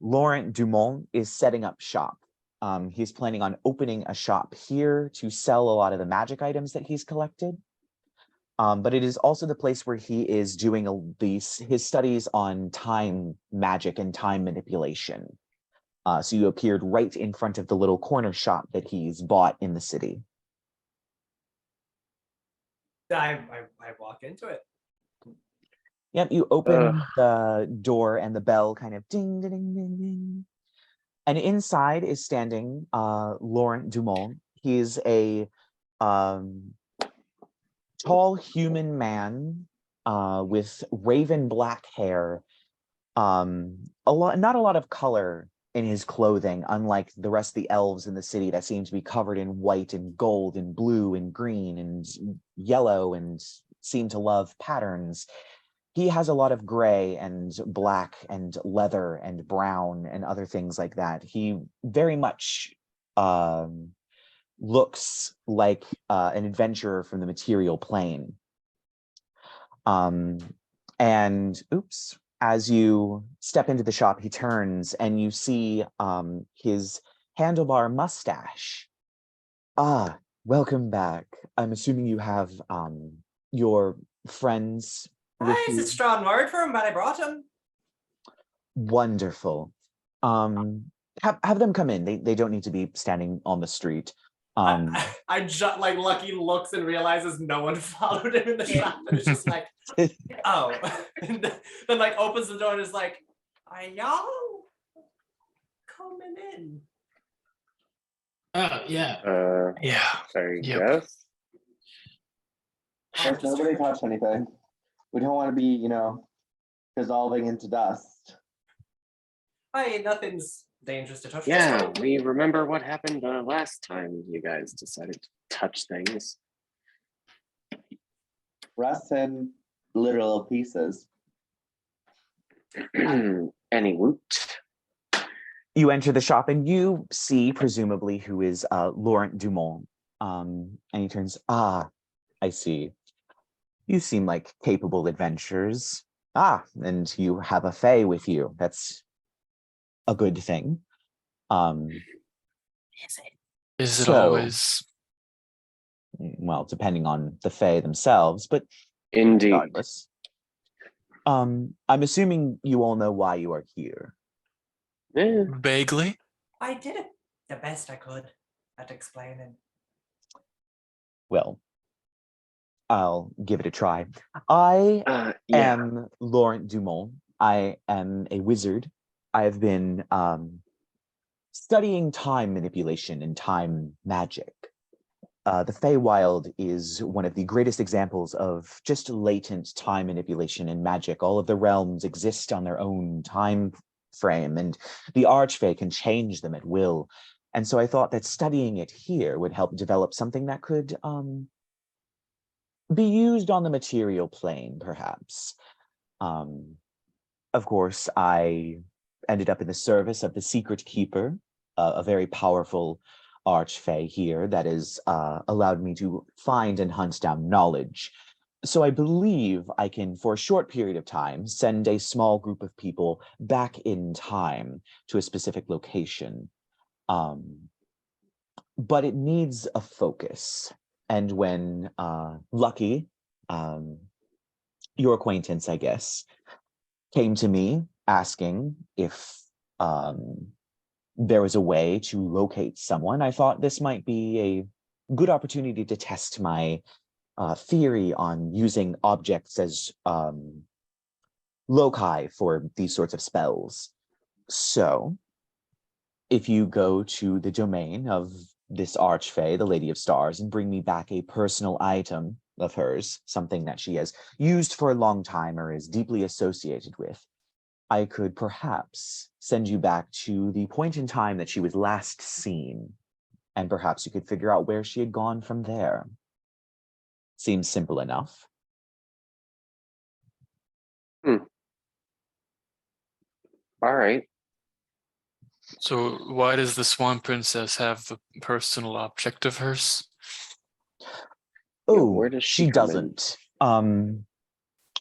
Laurent Dumont is setting up shop. He's planning on opening a shop here to sell a lot of the magic items that he's collected. But it is also the place where he is doing his studies on time magic and time manipulation. So you appeared right in front of the little corner shop that he's bought in the city. I walk into it. Yep, you open the door and the bell kind of ding, ding, ding, ding, ding. And inside is standing Laurent Dumont. He's a tall human man with raven black hair. Not a lot of color in his clothing, unlike the rest of the elves in the city that seem to be covered in white and gold and blue and green and yellow and seem to love patterns. He has a lot of gray and black and leather and brown and other things like that. He very much looks like an adventurer from the material plane. And oops. As you step into the shop, he turns and you see his handlebar mustache. Ah, welcome back. I'm assuming you have your friends with It's you. a strong word for him, but I brought him. Wonderful. Have them come in. They don't need to be standing on the street. I just like Lucky looks and realizes no one followed him in the shop, and it's just like, oh, and then like opens the door and is like, are y'all coming in? Yeah. Yeah. I Yep. guess. There's nobody touched anything. We don't want to be, dissolving into dust. Hey, nothing's dangerous to touch. Yeah, we remember what happened last time you guys decided to touch things. Rust in literal pieces. Any woot? You enter the shop and you see, presumably, who is Laurent Dumont. And he turns, I see. You seem like capable adventurers. And you have a Fey with you. That's a good thing. Is it So- always? Well, depending on the Fey themselves, but Indeed. regardless. I'm assuming you all know why you are here. Eh, Vaguely. I did it the best I could at explaining. Well, I'll give it a try. I yeah. am Laurent Dumont. I am a wizard. I have been studying time manipulation and time magic. The Feywild is one of the greatest examples of just latent time manipulation and magic. All of the realms exist on their own time frame, and the Archfey can change them at will. And so I thought that studying it here would help develop something that could be used on the material plane, perhaps. Of course, I ended up in the service of the Secret Keeper, a very powerful Archfey here that has allowed me to find and hunt down knowledge. So I believe I can, for a short period of time, send a small group of people back in time to a specific location. But it needs a focus. And when Lucky, your acquaintance, I guess, came to me asking if there was a way to locate someone, I thought this might be a good opportunity to test my theory on using objects as loci for these sorts of spells. So, if you go to the domain of this Archfey, the Lady of Stars, and bring me back a personal item of hers, something that she has used for a long time or is deeply associated with, I could perhaps send you back to the point in time that she was last seen, and perhaps you could figure out where she had gone from there. Seems simple enough. All right. So why does the Swan Princess have a personal object of hers? Oh, where does she she come in? doesn't.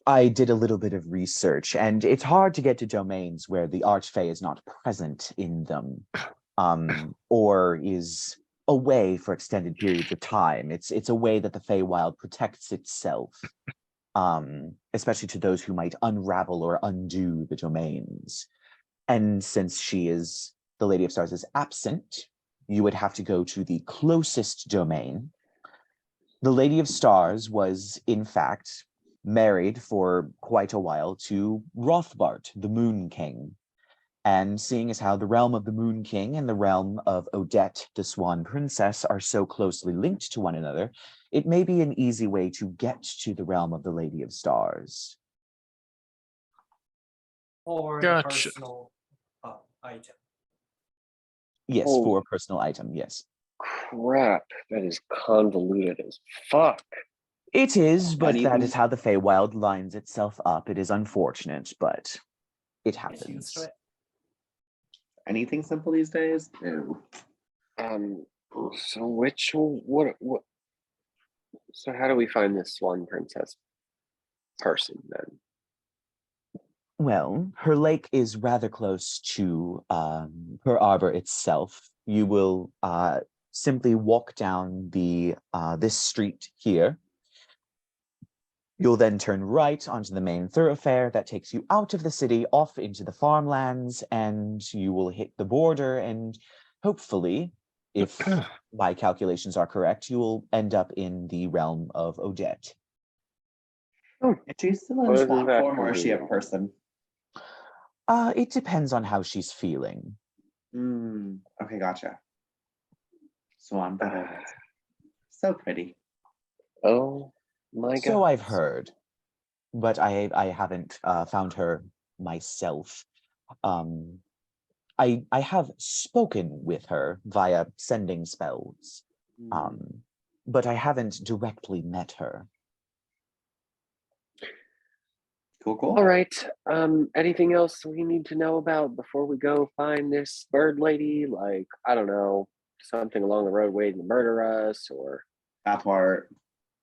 I did a little bit of research, and it's hard to get to domains where the Archfey is not present in them, or is away for extended periods of time. It's a way that the Feywild protects itself, especially to those who might unravel or undo the domains. And since she is, the Lady of Stars is absent, you would have to go to the closest domain. The Lady of Stars was, in fact, married for quite a while to Rothbart, the Moon King. And seeing as how the realm of the Moon King and the realm of Odette, the Swan Princess, are so closely linked to one another, it may be an easy way to get to the realm of the Lady of Stars. Or Gotcha. the personal item. Yes, Oh. for a personal item, yes. Crap, that is convoluted as fuck. It is, but that Anything- is how the Feywild lines itself up. It is unfortunate, but it Get used to happens. it. Anything simple these days? No. So what? So how do we find this Swan Princess person then? Well, her lake is rather close to her arbor itself. You will simply walk down the this street here. You'll then turn right onto the main thoroughfare that takes you out of the city, off into the farmlands, and you will hit the border, and hopefully, if my calculations are correct, you will end up in the realm of Odette. Is she still in Wasn't swan that form or is she a convenient? person? It depends on how she's feeling. Okay, gotcha. Swan Princess. So pretty. Oh my god. So I've heard, but I haven't found her myself. I have spoken with her via sending spells, but I haven't directly met her. Cool, cool. All right. Anything else we need to know about before we go find this bird lady? Like, I don't know, something along the road waiting to murder us, or That part.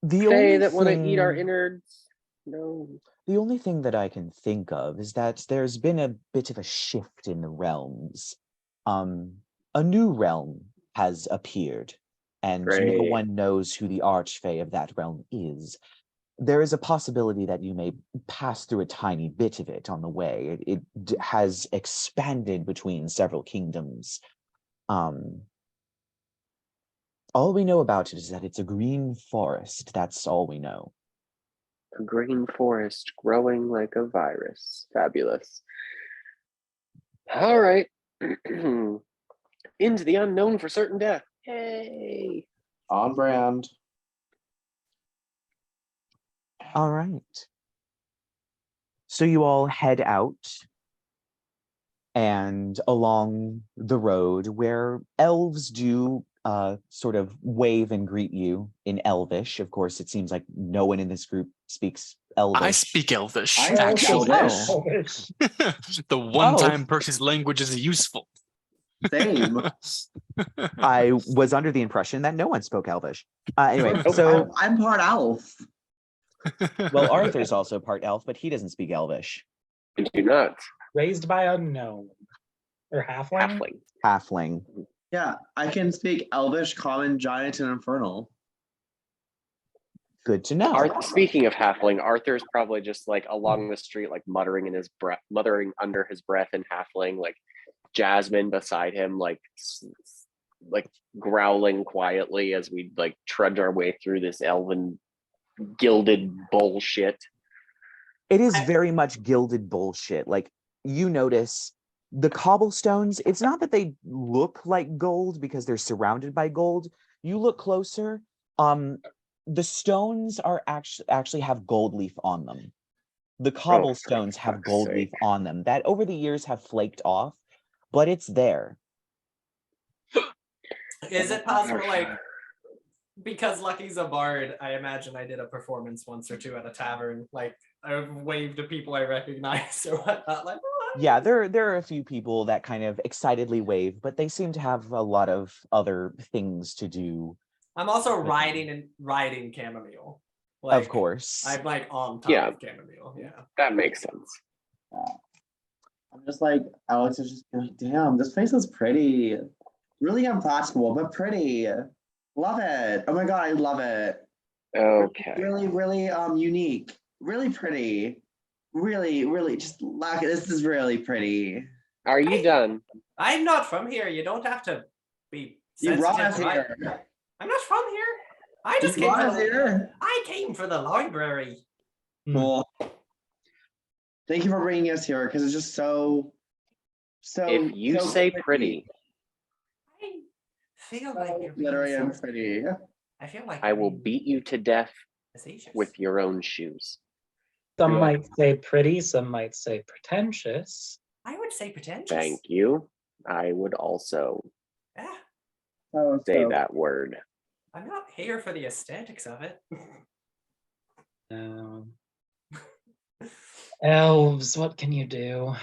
The Fae only that want to eat our thing- innards? No. The only thing that I can think of is that there's been a bit of a shift in the realms. A new realm has appeared, and no Great. one knows who the Archfey of that realm is. There is a possibility that you may pass through a tiny bit of it on the way. It has expanded between several kingdoms. All we know about it is that it's a green forest. That's all we know. A green forest growing like a virus. Fabulous. All right. Into the unknown for certain death. Yay. On brand. All right. So you all head out and along the road where elves do sort of wave and greet you in Elvish. Of course, it seems like no one in this group speaks Elvish. I speak Elvish, I speak actually. Elvish. The one Oh. time Percy's language is useful. Same. I was under the impression that no one spoke Elvish. Anyway, Nope. so, I'm part elf. well, Arthur's also part elf, but he doesn't speak Elvish. I do not. Raised by a gnome. Or halfling? Halfling. Halfling. Yeah, I can speak Elvish, Common, Giant, and Infernal. Good to know. Speaking of halfling, Arthur's probably just like along the street, like muttering in his breath, muttering under his breath in halfling, like Jasmine beside him, like growling quietly as we like trudge our way through this elven gilded bullshit. It is very much gilded bullshit. Like, you notice the cobblestones, it's not that they look like gold because they're surrounded by gold. You look closer, The stones are actually have gold leaf on them. The cobblestones have fuck's gold sake. leaf on them that over the years have flaked off, but it's there. Is it possible, like, because Lucky's a bard, I imagine I did a performance once or two at a tavern. Like, I waved to people I recognize or whatnot. Like, Yeah, there are a few people that kind of excitedly wave, but they seem to have a lot of other things to do. I'm also riding chamomile. Like, Of course. I'm like on top of chamomile. Yeah. That makes sense. I'm just like, Alex is just like, damn, this face is pretty. Really impractical, but pretty. Love it. Oh my god, I love it. Okay. Really, really unique. Really pretty. Really, really just look, this is really pretty. Are you done? I'm not from here. You don't have to be You brought us sensitive to here. I'm not from here. I just You came brought for us the, here. I came for the library. Cool. Thank you for bringing us here because it's just so. If you so say pretty, I feel like you're being Literally and so- pretty. I feel like I you're will being beat you to death facetious. with your own shoes. Some Yeah. might say pretty, some might say pretentious. I would say pretentious. Thank you. I would also Yeah, say that word. I'm not here for the aesthetics of it. Elves, what can you do?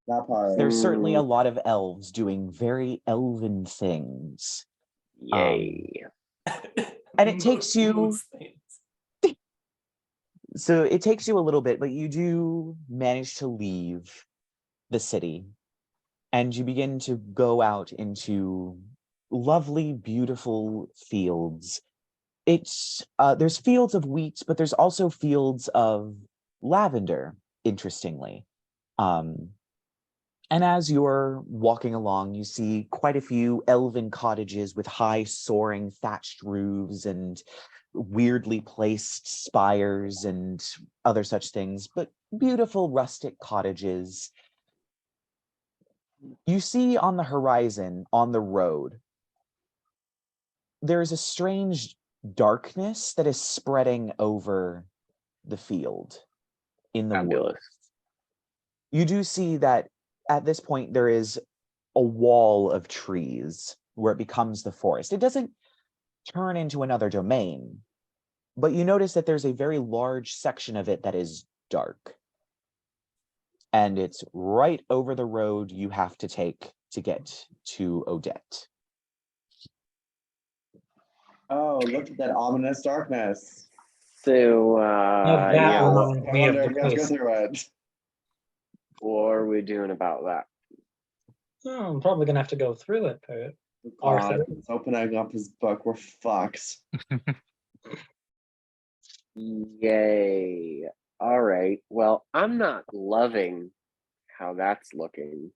That part. There's certainly a lot of elves doing very elven things. Yay. And it takes you- Most things. So it takes you a little bit, but you do manage to leave the city and you begin to go out into lovely, beautiful fields. It's there's fields of wheat, but there's also fields of lavender, interestingly. And as you're walking along, you see quite a few elven cottages with high soaring thatched roofs and weirdly placed spires and other such things, but beautiful rustic cottages. You see on the horizon, on the road, there's a strange darkness that is spreading over the field in the Fabulous. woods. You do see that at this point there is a wall of trees where it becomes the forest. It doesn't turn into another domain, but you notice that there's a very large section of it that is dark. And it's right over the road you have to take to get to Odette. Oh, look at that ominous darkness. So, that yeah, one- what, I We have wonder the if you guys go place. through it. what are we doing about that? Oh, I'm probably gonna have to go through it, Pert. God, Arthur. he's opening up his book. We're fucked. Yay. All right. Well, I'm not loving how that's looking.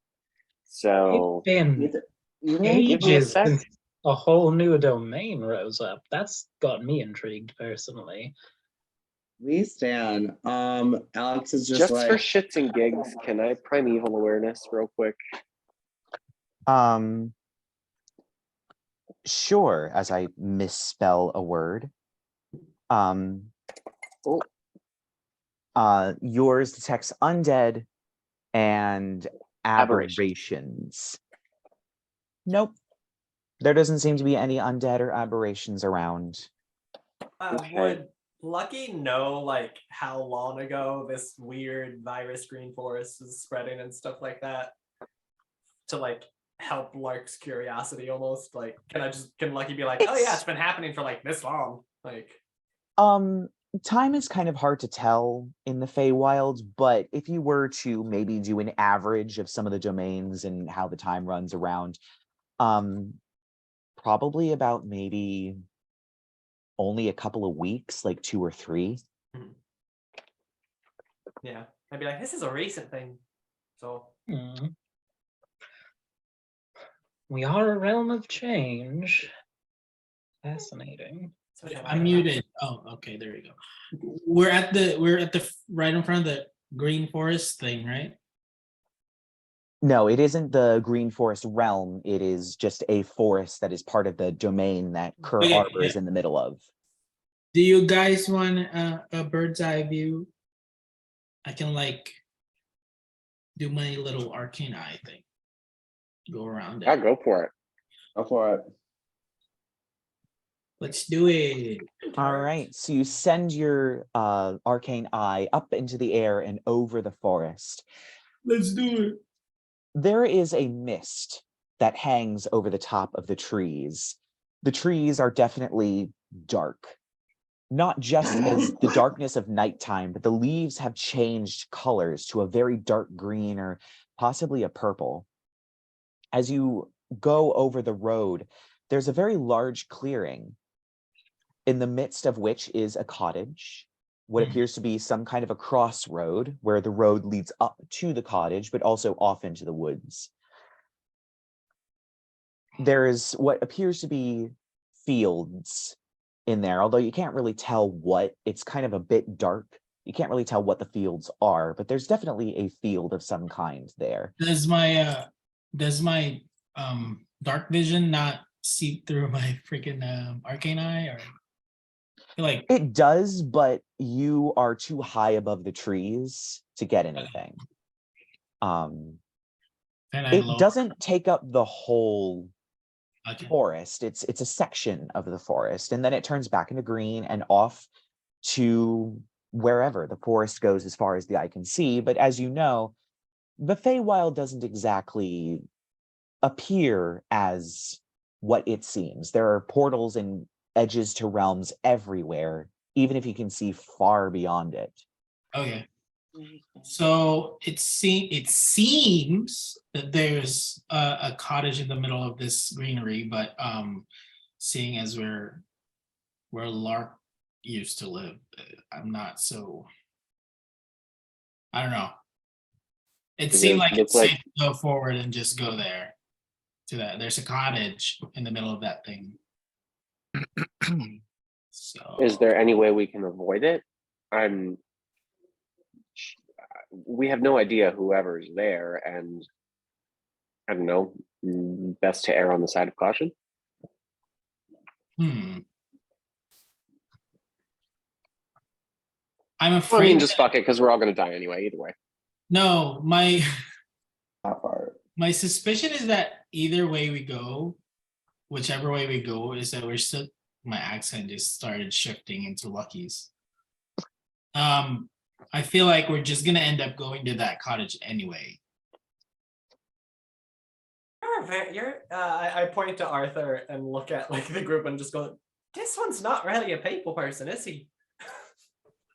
So, It's been give me a ages sec. since a whole new domain rose up. That's got me intrigued personally. We stand. Alex is just, Just like, for shits and gigs, can I primeval awareness real quick? Sure, as I misspell a word. Oh, Yours detects undead and Aberrations. aberrations. Nope. There doesn't seem to be any undead or aberrations around. Okay. Would Lucky know like how long ago this weird virus green forest is spreading and stuff like that? To like help Lark's curiosity almost? Like can Lucky be like, oh yeah, it's been happening for like this long? Like Time is kind of hard to tell in the Feywild, but if you were to maybe do an average of some of the domains and how the time runs around, probably about maybe only a couple of weeks, like 2 or 3. yeah. I'd be like, this is a recent thing. So We are a realm of change. Fascinating. so shall I I'm go muted. Oh, okay, there you go. We're at the right in front of the green forest thing, right? No, it isn't the Green Forest realm. It is just a forest that is part of the domain that Kerr Okay, Arbor yeah. is in the middle of. Do you guys want a bird's eye view? I can like do my little arcane eye thing. Go around it. I'll go for it. Go for it. Let's do it. All right, so you send your arcane eye up into the air and over the forest. Let's do it. There is a mist that hangs over the top of the trees. The trees are definitely dark. Not just as the darkness of nighttime, but the leaves have changed colors to a very dark green or possibly a purple. As you go over the road, there's a very large clearing, in the midst of which is a cottage, what appears to be some kind of a crossroad where the road leads up to the cottage, but also off into the woods. There is what appears to be fields in there, although you can't really tell what. It's kind of a bit dark. You can't really tell what the fields are, but there's definitely a field of some kind there. Does my dark vision not seep through my freaking arcane eye, or like It does, but you are too high above the trees to get anything. can I It lower? doesn't take up the whole Okay. forest. It's a section of the forest, and then it turns back into green and off to wherever the forest goes as far as the eye can see. But as you know, the Feywild doesn't exactly appear as what it seems. There are portals and edges to realms everywhere, even if you can see far beyond it. Okay. So it seems that there's a cottage in the middle of this greenery, but seeing as where Lark used to live, I'm not so. I don't know. It Does seemed it like look it's like- safe to go forward and just go there. To that, there's a cottage in the middle of that thing. So Is there any way we can avoid it? We have no idea whoever's there, and I don't know, best to err on the side of caution. I'm Well, afraid. I mean, just fuck it, because we're all going to die anyway, either way. No, my That part. my suspicion is that either way we go, whichever way we go, is that we're still. My accent just started shifting into Lucky's. I feel like we're just gonna end up going to that cottage anyway. I point to Arthur and look at like the group and just go, this one's not really a people person, is he?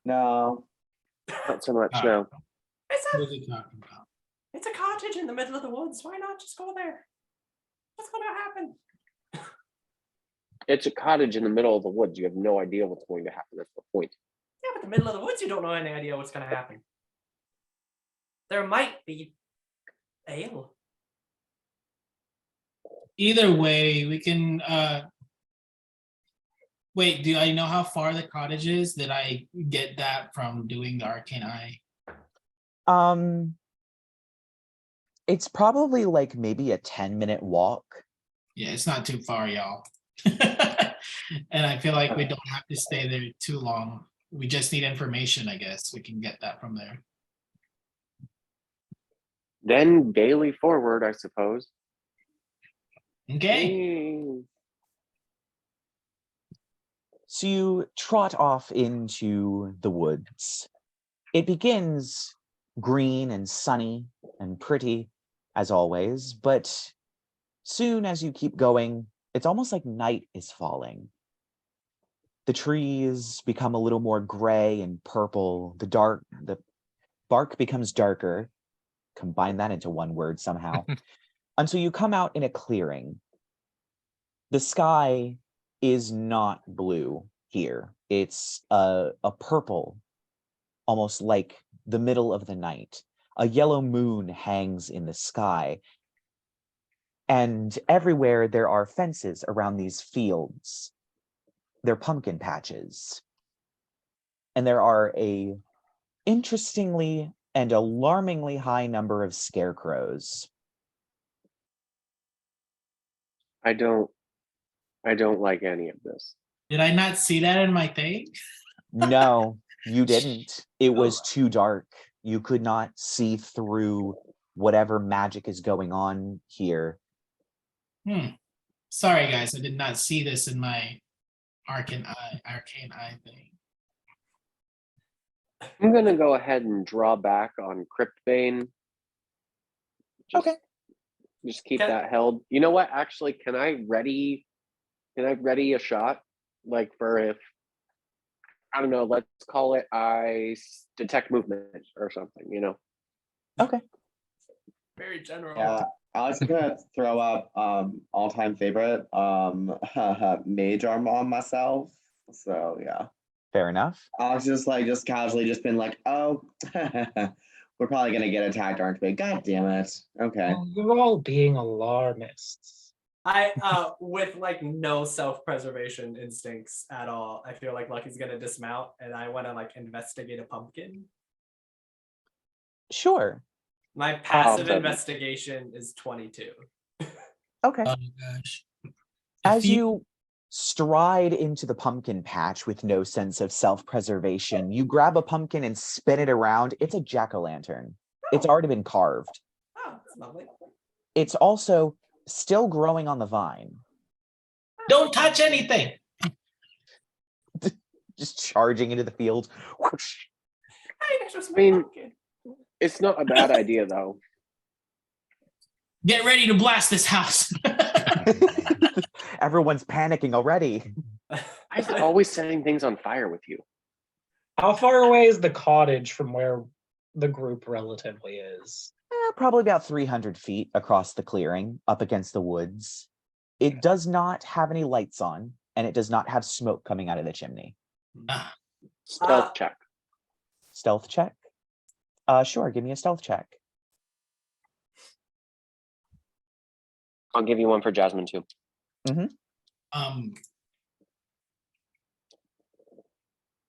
No. Not so much, Ah. no. What are you talking about? It's a cottage in the middle of the woods. Why not just go there? What's going to happen? It's a cottage in the middle of the woods. You have no idea what's going to happen. That's the point. Yeah, but the middle of the woods, you don't know any idea what's going to happen. There might be ale. Either way, we can. Wait, do I know how far the cottage is? Did I get that from doing the arcane eye? It's probably like maybe a 10-minute walk. Yeah, it's not too far, y'all. And I feel like we don't have to stay there too long. We just need information, I guess. We can get that from there. Then gaily forward, I suppose. Okay. So you trot off into the woods. It begins green and sunny and pretty, as always, but soon as you keep going, it's almost like night is falling. The trees become a little more gray and purple. The bark becomes darker. Combine that into one word somehow. Until you come out in a clearing. The sky is not blue here. It's a purple, almost like the middle of the night. A yellow moon hangs in the sky. And everywhere there are fences around these fields. They're pumpkin patches. And there are a interestingly and alarmingly high number of scarecrows I don't like any of this. Did I not see that in my thing? No, you didn't. It was Oh. too dark. You could not see through whatever magic is going on here. Sorry, guys, I did not see this in my arcane eye thing. I'm gonna go ahead and draw back on Cryptbane. Okay. Just keep Okay. that held. You know what? Actually, can I ready a shot? Like for if I don't know, let's call it I detect movement or something, you know. Okay. Very general. Yeah, Alex is gonna throw up all-time favorite mage arm on myself. So yeah. Fair enough. Alex just casually just been like, oh, we're probably gonna get attacked, aren't we? God damn it. Okay. Oh, you're all being alarmists. I with like no self-preservation instincts at all, I feel like Lucky's gonna dismount and I wanna like investigate a pumpkin. Sure. My passive Awesome. investigation is 22. Okay. Oh gosh. As you stride into the pumpkin patch with no sense of self-preservation, you grab a pumpkin and spin it around. It's a jack-o'-lantern. It's already been carved. Oh, that's lovely. It's also still growing on the vine. Don't touch anything. Just charging into the field. Whoosh. Hey, that's just I my mean- pumpkin. It's not a bad idea though. Get ready to blast this house. Everyone's panicking already. I'm always setting things on fire with you. How far away is the cottage from where the group relatively is? Probably about 300 feet across the clearing, up against the woods. It does not have any lights on, and it does not have smoke coming out of the chimney. Stealth check. Stealth check? Sure, give me a stealth check. I'll give you one for Jasmine too.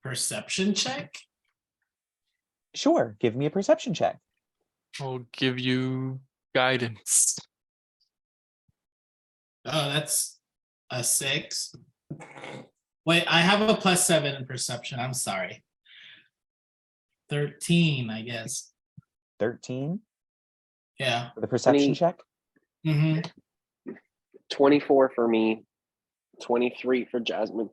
Perception check. Sure, give me a perception check. I'll give you guidance. Oh, that's a 6. Wait, I have a +7 in perception. I'm sorry. 13, I guess. 13 Yeah. for the perception 20. check. 24 for me. 23 for Jasmine.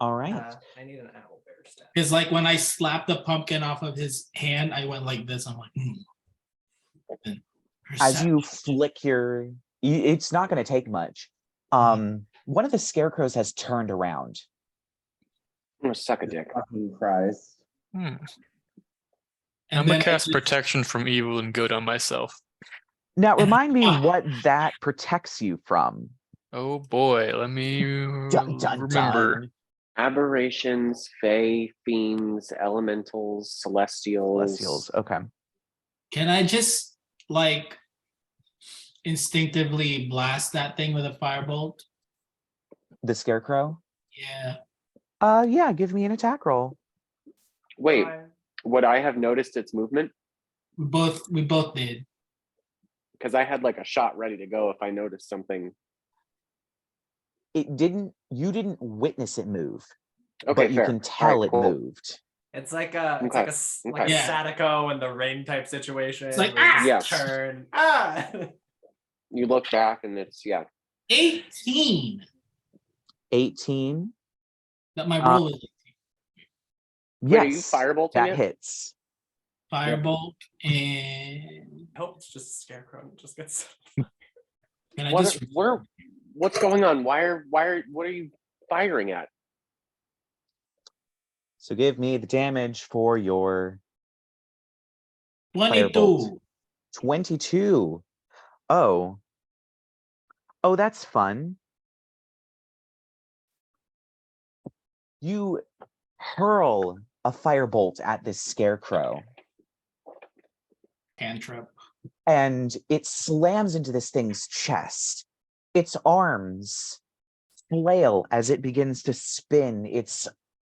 All right. I need an owl bear stat. Because like when I slapped the pumpkin off of his hand, I went like this. I'm like, And As you perception. flick it's not going to take much. One of the scarecrows has turned around. I'm gonna suck a dick. Fucking Christ. And I'm then gonna I cast just- protection from evil and good on myself. Now, remind me what that protects you from. Oh boy, let me Dun, dun, remember. dun. Aberrations, fey, fiends, elementals, celestials. Celestials. Okay. Can I just like instinctively blast that thing with a firebolt? The scarecrow. Yeah. Yeah. Give me an attack roll. Wait, would I have noticed its movement? We both did. Because I had like a shot ready to go if I noticed something. It didn't. You didn't witness it move, Okay, but you fair. can tell Alright, it cool. moved. It's like a Okay, like okay. a Yeah. Sadako and the ring type situation. It's like, where you just Yes. turn. You look back and it's 18. 18. That my roll is Wait, are you Yes, firebolting that it? hits. firebolt and I hope it's just a scarecrow and it just gets. can I What just what's going on? What are you firing at? So give me the damage for your 22. firebolt. 22. Oh, that's fun. You hurl a firebolt at this scarecrow, Cantrip. and it slams into this thing's chest. Its arms flail as it begins to spin. Its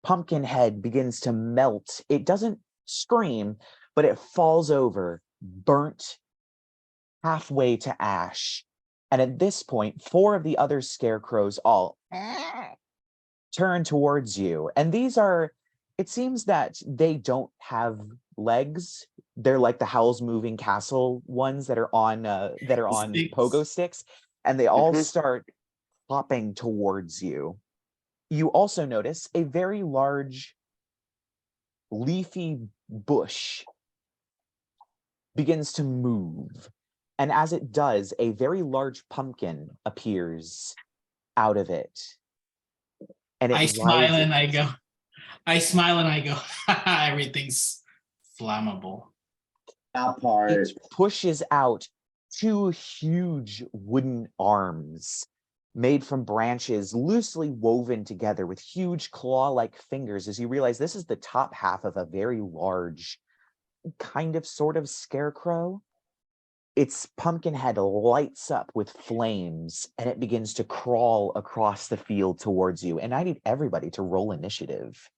pumpkin head begins to melt. It doesn't scream, but it falls over, burnt halfway to ash. And at this point, 4 of the other scarecrows all turn towards you. And these are, it seems that they don't have legs. They're like the Howl's Moving Castle ones that are on Sticks. pogo sticks. And they all Mhm. start hopping towards you. You also notice a very large leafy bush begins to move. And as it does, a very large pumpkin appears out of it. And it I smile and rises. I smile and I go, everything's flammable. That part. It pushes out 2 huge wooden arms made from branches loosely woven together with huge claw-like fingers, as you realize this is the top half of a very large kind of sort of scarecrow. Its pumpkin head lights up with flames and it begins to crawl across the field towards you. And I need everybody to roll initiative.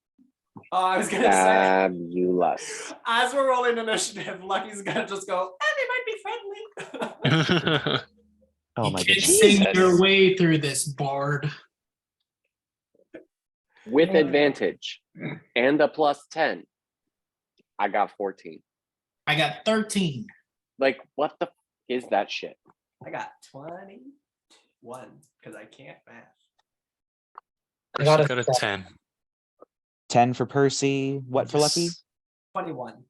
Oh, I was gonna say, Fabulous. as we're rolling initiative, Lucky's gonna just go, they might be friendly. Oh You my can't goodness. sing your Jesus. way through this board. With advantage and a +10, I got 14. I got 13. Like, what the is that shit? I got 21 because I can't math. I got Percy a got a 10. 10 for Percy. What for Lucky? Yes. 21.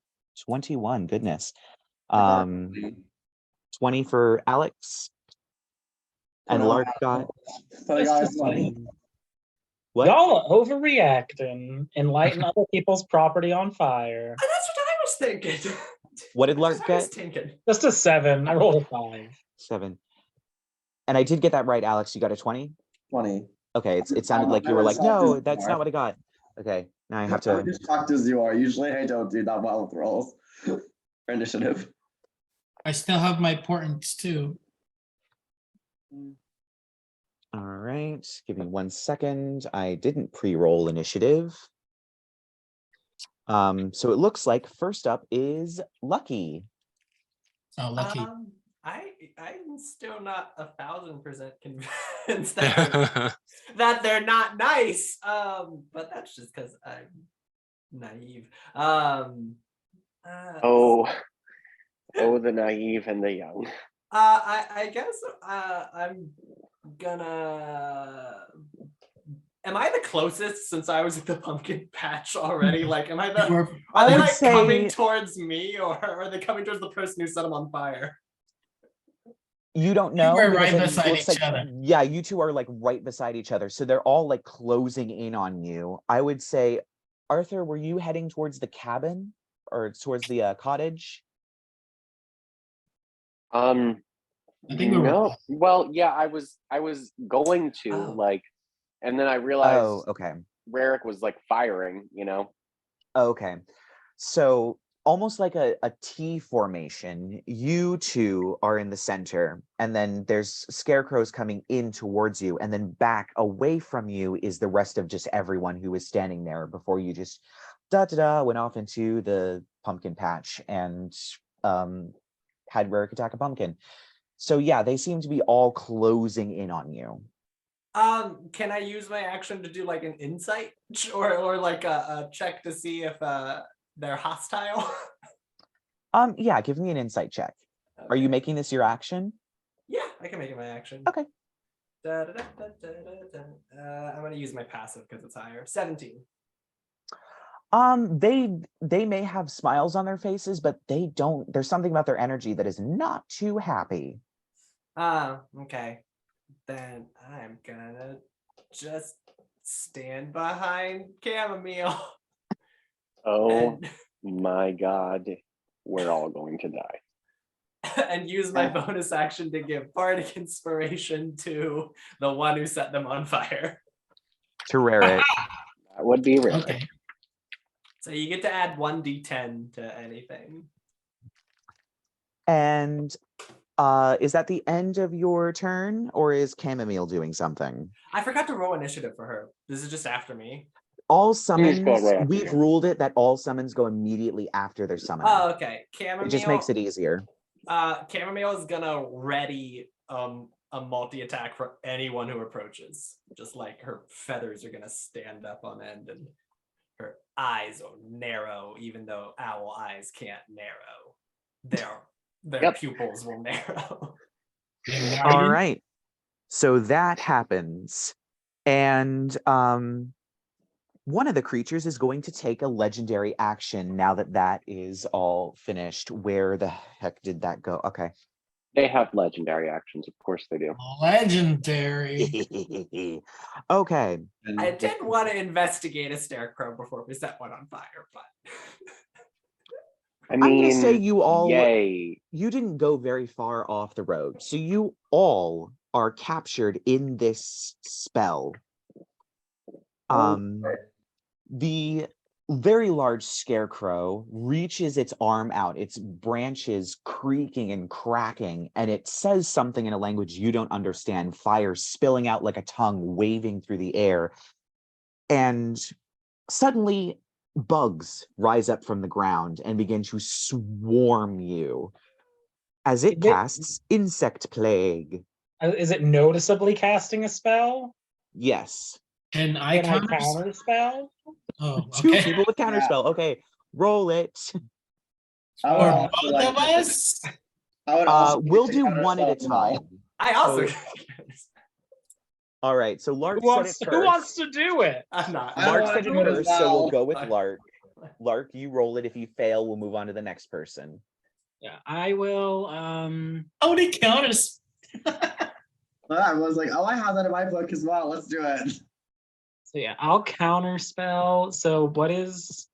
21. Goodness. I got Um, 20. 20 for Alex. And No, Lark got So I got 20. what? Y'all are overreacting and lighting other people's property on fire. That's what I was thinking. What did Lark That's what I was get? thinking. Just a 7. I rolled a 5. 7. And I did get that right, Alex. You got a 20? 20. Okay, it sounded like you were like, no, that's not what I got. Okay, now I have I'm to. as shocked as you are. Usually I don't do that well with rolls for initiative. I still have my portents too. All right, give me 1 second. I didn't pre-roll initiative. So it looks like first up is Lucky. Oh, lucky. I'm still not 1,000% convinced that they're not nice. But that's just because I'm naive. Oh, the naive and the young. I guess I'm gonna. Am I the closest since I was at the pumpkin patch already? Like, am I the? We're- Are I they would like coming say- towards me, or are they coming towards the person who set them on fire? You don't know. were because right it beside looks each like- other. Yeah, you two are like right beside each other. So they're all like closing in on you. I would say, Arthur, were you heading towards the cabin or towards the cottage? I think we were. No. Well, yeah, I was going to Oh. like, and then I realized Oh, okay. Rerek was like firing, you know. Okay. So almost like a T formation, you two are in the center, and then there's scarecrows coming in towards you, and then back away from you is the rest of just everyone who was standing there before you just went off into the pumpkin patch and had Rerek attack a pumpkin. So yeah, they seem to be all closing in on you. Can I use my action to do like an insight or like a check to see if they're hostile? Yeah, give me an insight check. Are you Okay. making this your action? Yeah, I can make it my action. Okay. I'm gonna use my passive because it's higher. 17. They may have smiles on their faces, but they don't. There's something about their energy that is not too happy. Okay. Then I'm gonna just stand behind Chamomile. Oh and, my God, we're all going to die. and use my bonus action to give bardic inspiration to the one who set them on fire. To Rerek. That would be Rerek. Okay. So you get to add 1d10 to anything. And is that the end of your turn, or is Chamomile doing something? I forgot to roll initiative for her. This is just after me. All Please summons, go right after we've you. ruled it that all summons go immediately after their summon. Oh, okay. Chamomile. It just makes it easier. Chamomile is gonna ready a multi-attack for anyone who approaches. Just like her feathers are gonna stand up on end and her eyes are narrow, even though owl eyes can't narrow. Their pupils will narrow. All right. So that happens. And one of the creatures is going to take a legendary action now that that is all finished. Where the heck did that go? Okay. They have legendary actions, of course they do. Legendary. Okay. I did want to investigate a scarecrow before we set one on fire, but I mean, I'm gonna say you all yay. you didn't go very far off the road. So you all are captured in this spell. The very large scarecrow reaches its arm out, its branches creaking and cracking, and it says something in a language you don't understand, fire spilling out like a tongue, waving through the air. And suddenly, bugs rise up from the ground and begin to swarm you as it casts Insect Plague. Is it noticeably casting a spell? Yes. Can I Can I counter spell? Oh, Two okay. people with counterspell. Okay, roll it. I would Or also both like of to- us? I would also We'll like to do counter one at a spell them all. time. I also. All right, so Lark Who wants, said it who first. wants to do it? I'm not. I Lark wanna said it do it as first, so we'll well. go with Lark. Lark, you roll it. If you fail, we'll move on to the next person. Yeah, I will. How many counters? I was like, oh, I have that in my book as well. Let's do it. So yeah, I'll counter spell. So what is?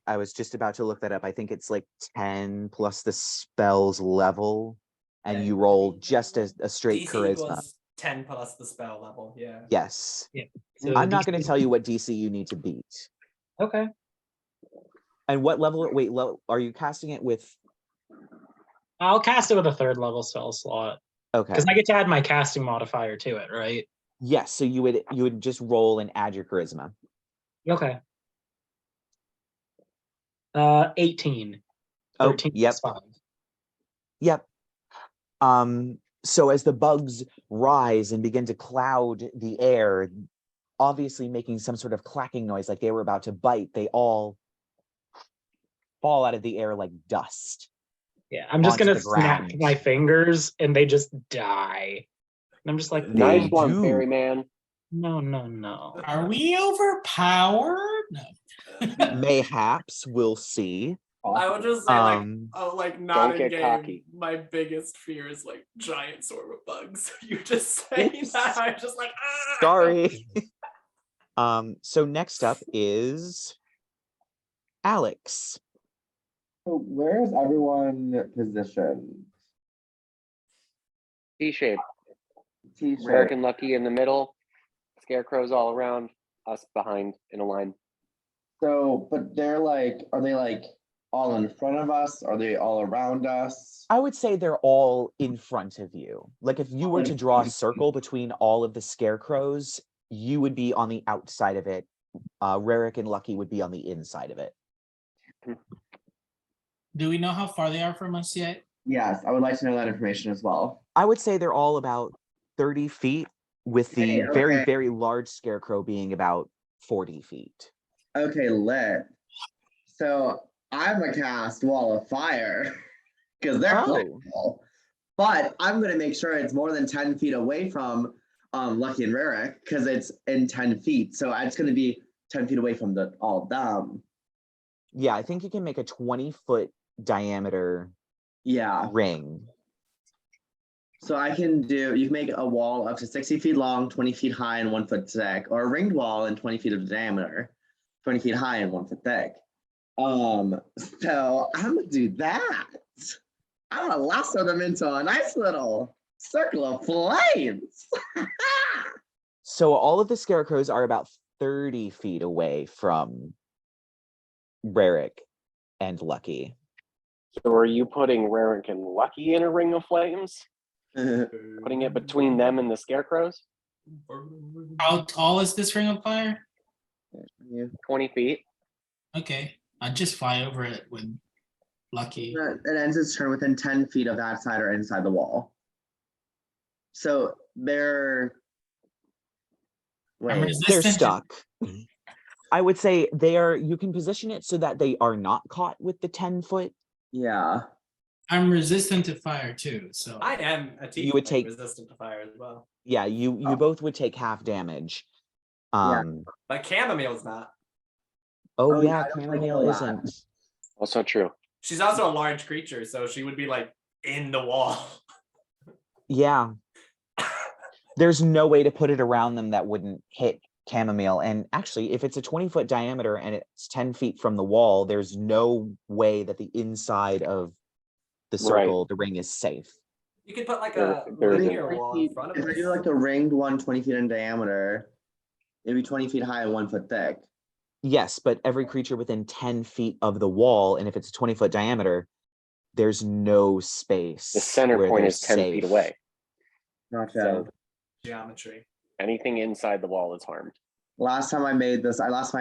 I was just about to look that up. I think it's like 10 plus the spell's level, and you roll just a straight DC charisma. was 10 plus the spell level. Yeah. Yes. Yeah. So I'm not going DC to tell you what DC you need to beat. Okay. And what level? Wait, are you casting it with? I'll cast it with a 3rd level spell slot Okay. because I get to add my casting modifier to it, right? Yes. So you would just roll and add your charisma. Okay. 18. Oh, 13 yep. plus 5. Yep. So as the bugs rise and begin to cloud the air, obviously making some sort of clacking noise like they were about to bite, they all fall out of the air like dust. Yeah, I'm just onto gonna the snap ground. my fingers and they just die. And I'm just like, They Nice one, do. Fairyman. no. Are we overpowered? No. Mayhaps we'll see. I would just say like not Don't in get game. cocky. My biggest fear is like giant swarm of bugs. You just saying Oops. that, I'm just like, ah! Sorry. So next up is Alex. So where is everyone positioned? T-shape. T-shirt. Rerek and Lucky in the middle. Scarecrows all around. Us behind in a line. So, but are they like all in front of us? Are they all around us? I would say they're all in front of you. Like if you were to draw a circle between all of the scarecrows, you would be on the outside of it. Rerek and Lucky would be on the inside of it. Do we know how far they are from us yet? Yes, I would like to know that information as well. I would say they're all about 30 feet, with the Hey, very, okay. very large scarecrow being about 40 feet. Okay, lit. So I'm gonna cast Wall of Fire because they're flexible. But I'm gonna make sure it's more than 10 feet away from Lucky and Rerek because it's in 10 feet. So it's gonna be 10 feet away from all of them. Yeah, I think you can make a 20-foot diameter ring. So you can make a wall up to 60 feet long, 20 feet high, and 1 foot thick, or a ringed wall in 20 feet of diameter, 20 feet high and 1 foot thick. So I'm gonna do that. I'm gonna lasso them into a nice little circle of flames. So all of the scarecrows are about 30 feet away from Rerek and Lucky. So are you putting Rerek and Lucky in a ring of flames? Putting it between them and the scarecrows? How tall is this ring of fire? 20 feet. Okay, I'd just fly over it with Lucky. It ends its turn within 10 feet of that side or inside the wall. So they're I'm wait. They're resistant. stuck. I would say you can position it so that they are not caught with the 10-foot. Yeah. I'm resistant to fire too. So I am a You would tiefling take- resistant to fire as well. Yeah, you Oh. both would take half damage. Yeah. But Chamomile's not. Oh, yeah, Yeah, I don't Chamomile know that. isn't. Also true. She's also a large creature, so she would be like in the wall. Yeah. There's no way to put it around them that wouldn't hit Chamomile. And actually, if it's a 20-foot diameter and it's 10 feet from the wall, there's no way that the inside of the circle, the ring, is safe. You could put like There- a there is linear wall in front of If I us. do like the ringed one 20 feet in diameter, it'd be 20 feet high and 1 foot thick. Yes, but every creature within 10 feet of the wall, and if it's a 20-foot diameter, there's no space. The center where point they're is 10 feet safe. away. Gotcha. So Geometry. anything inside the wall is harmed. Last time I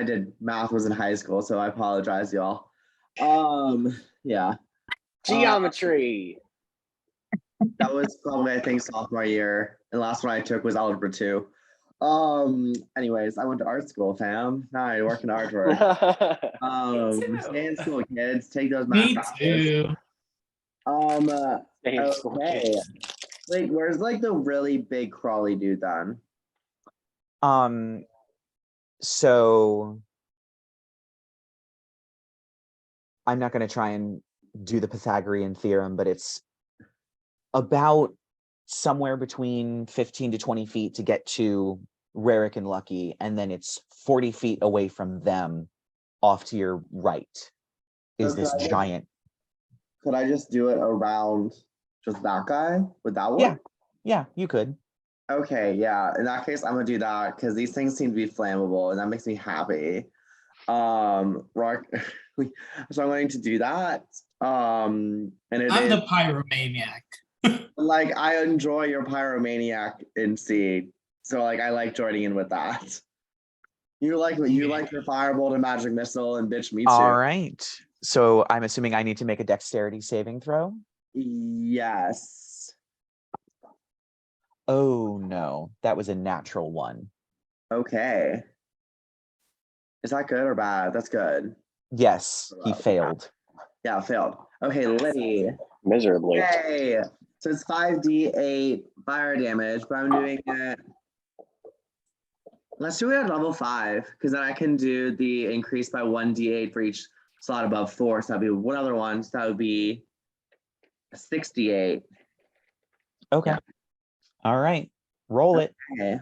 did math was in high school, so I apologize, y'all. Yeah. Geometry. That was probably, I think, sophomore year. And the last one I took was Algebra 2. Anyways, I went to art school, fam. Now I work in artwork. too. Stay in school, kids. Take those me math classes. too. Stay in school, Okay. kids. Like, where's like the really big crawly dude then? So I'm not going to try and do the Pythagorean theorem, but it's about somewhere between 15 to 20 feet to get to Rerek and Lucky, and then it's 40 feet away from them off to your right is Okay. this giant. Could I just do it around just that guy? Would that work? Yeah, you could. Okay, yeah. In that case, I'm gonna do that because these things seem to be flammable, and that makes me happy. Rock. So I'm going to do that. And it I'm is the pyromaniac. like I enjoy your pyromaniac in C, so like I like joining in with that. You like your firebolt and magic missile, and bitch, me too. All right. So I'm assuming I need to make a dexterity saving throw. Yes. Oh no, that was a natural one. Okay. Is that good or bad? That's good. Yes, he failed. Yeah, failed. Okay, Liddy. Miserably. Yay. So it's 5d8 fire damage, but I'm doing it. Let's do it at level 5, because then I can do the increase by 1d8 for each slot above 4. So that'd be one other one. So that would be 68. Okay. Yeah. All right. Roll it. Okay.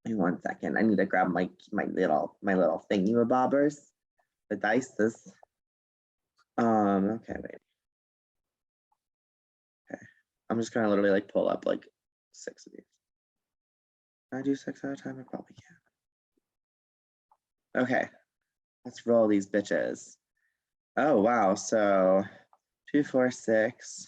Give me 1 second. I need to grab my little thingy-mabobbers. The dices. Okay, wait. Okay. I'm just gonna literally like pull up like 6 of these. Can I do 6 at a time? I probably can. Okay. Let's roll these bitches. Oh wow, so 2, 4, 6,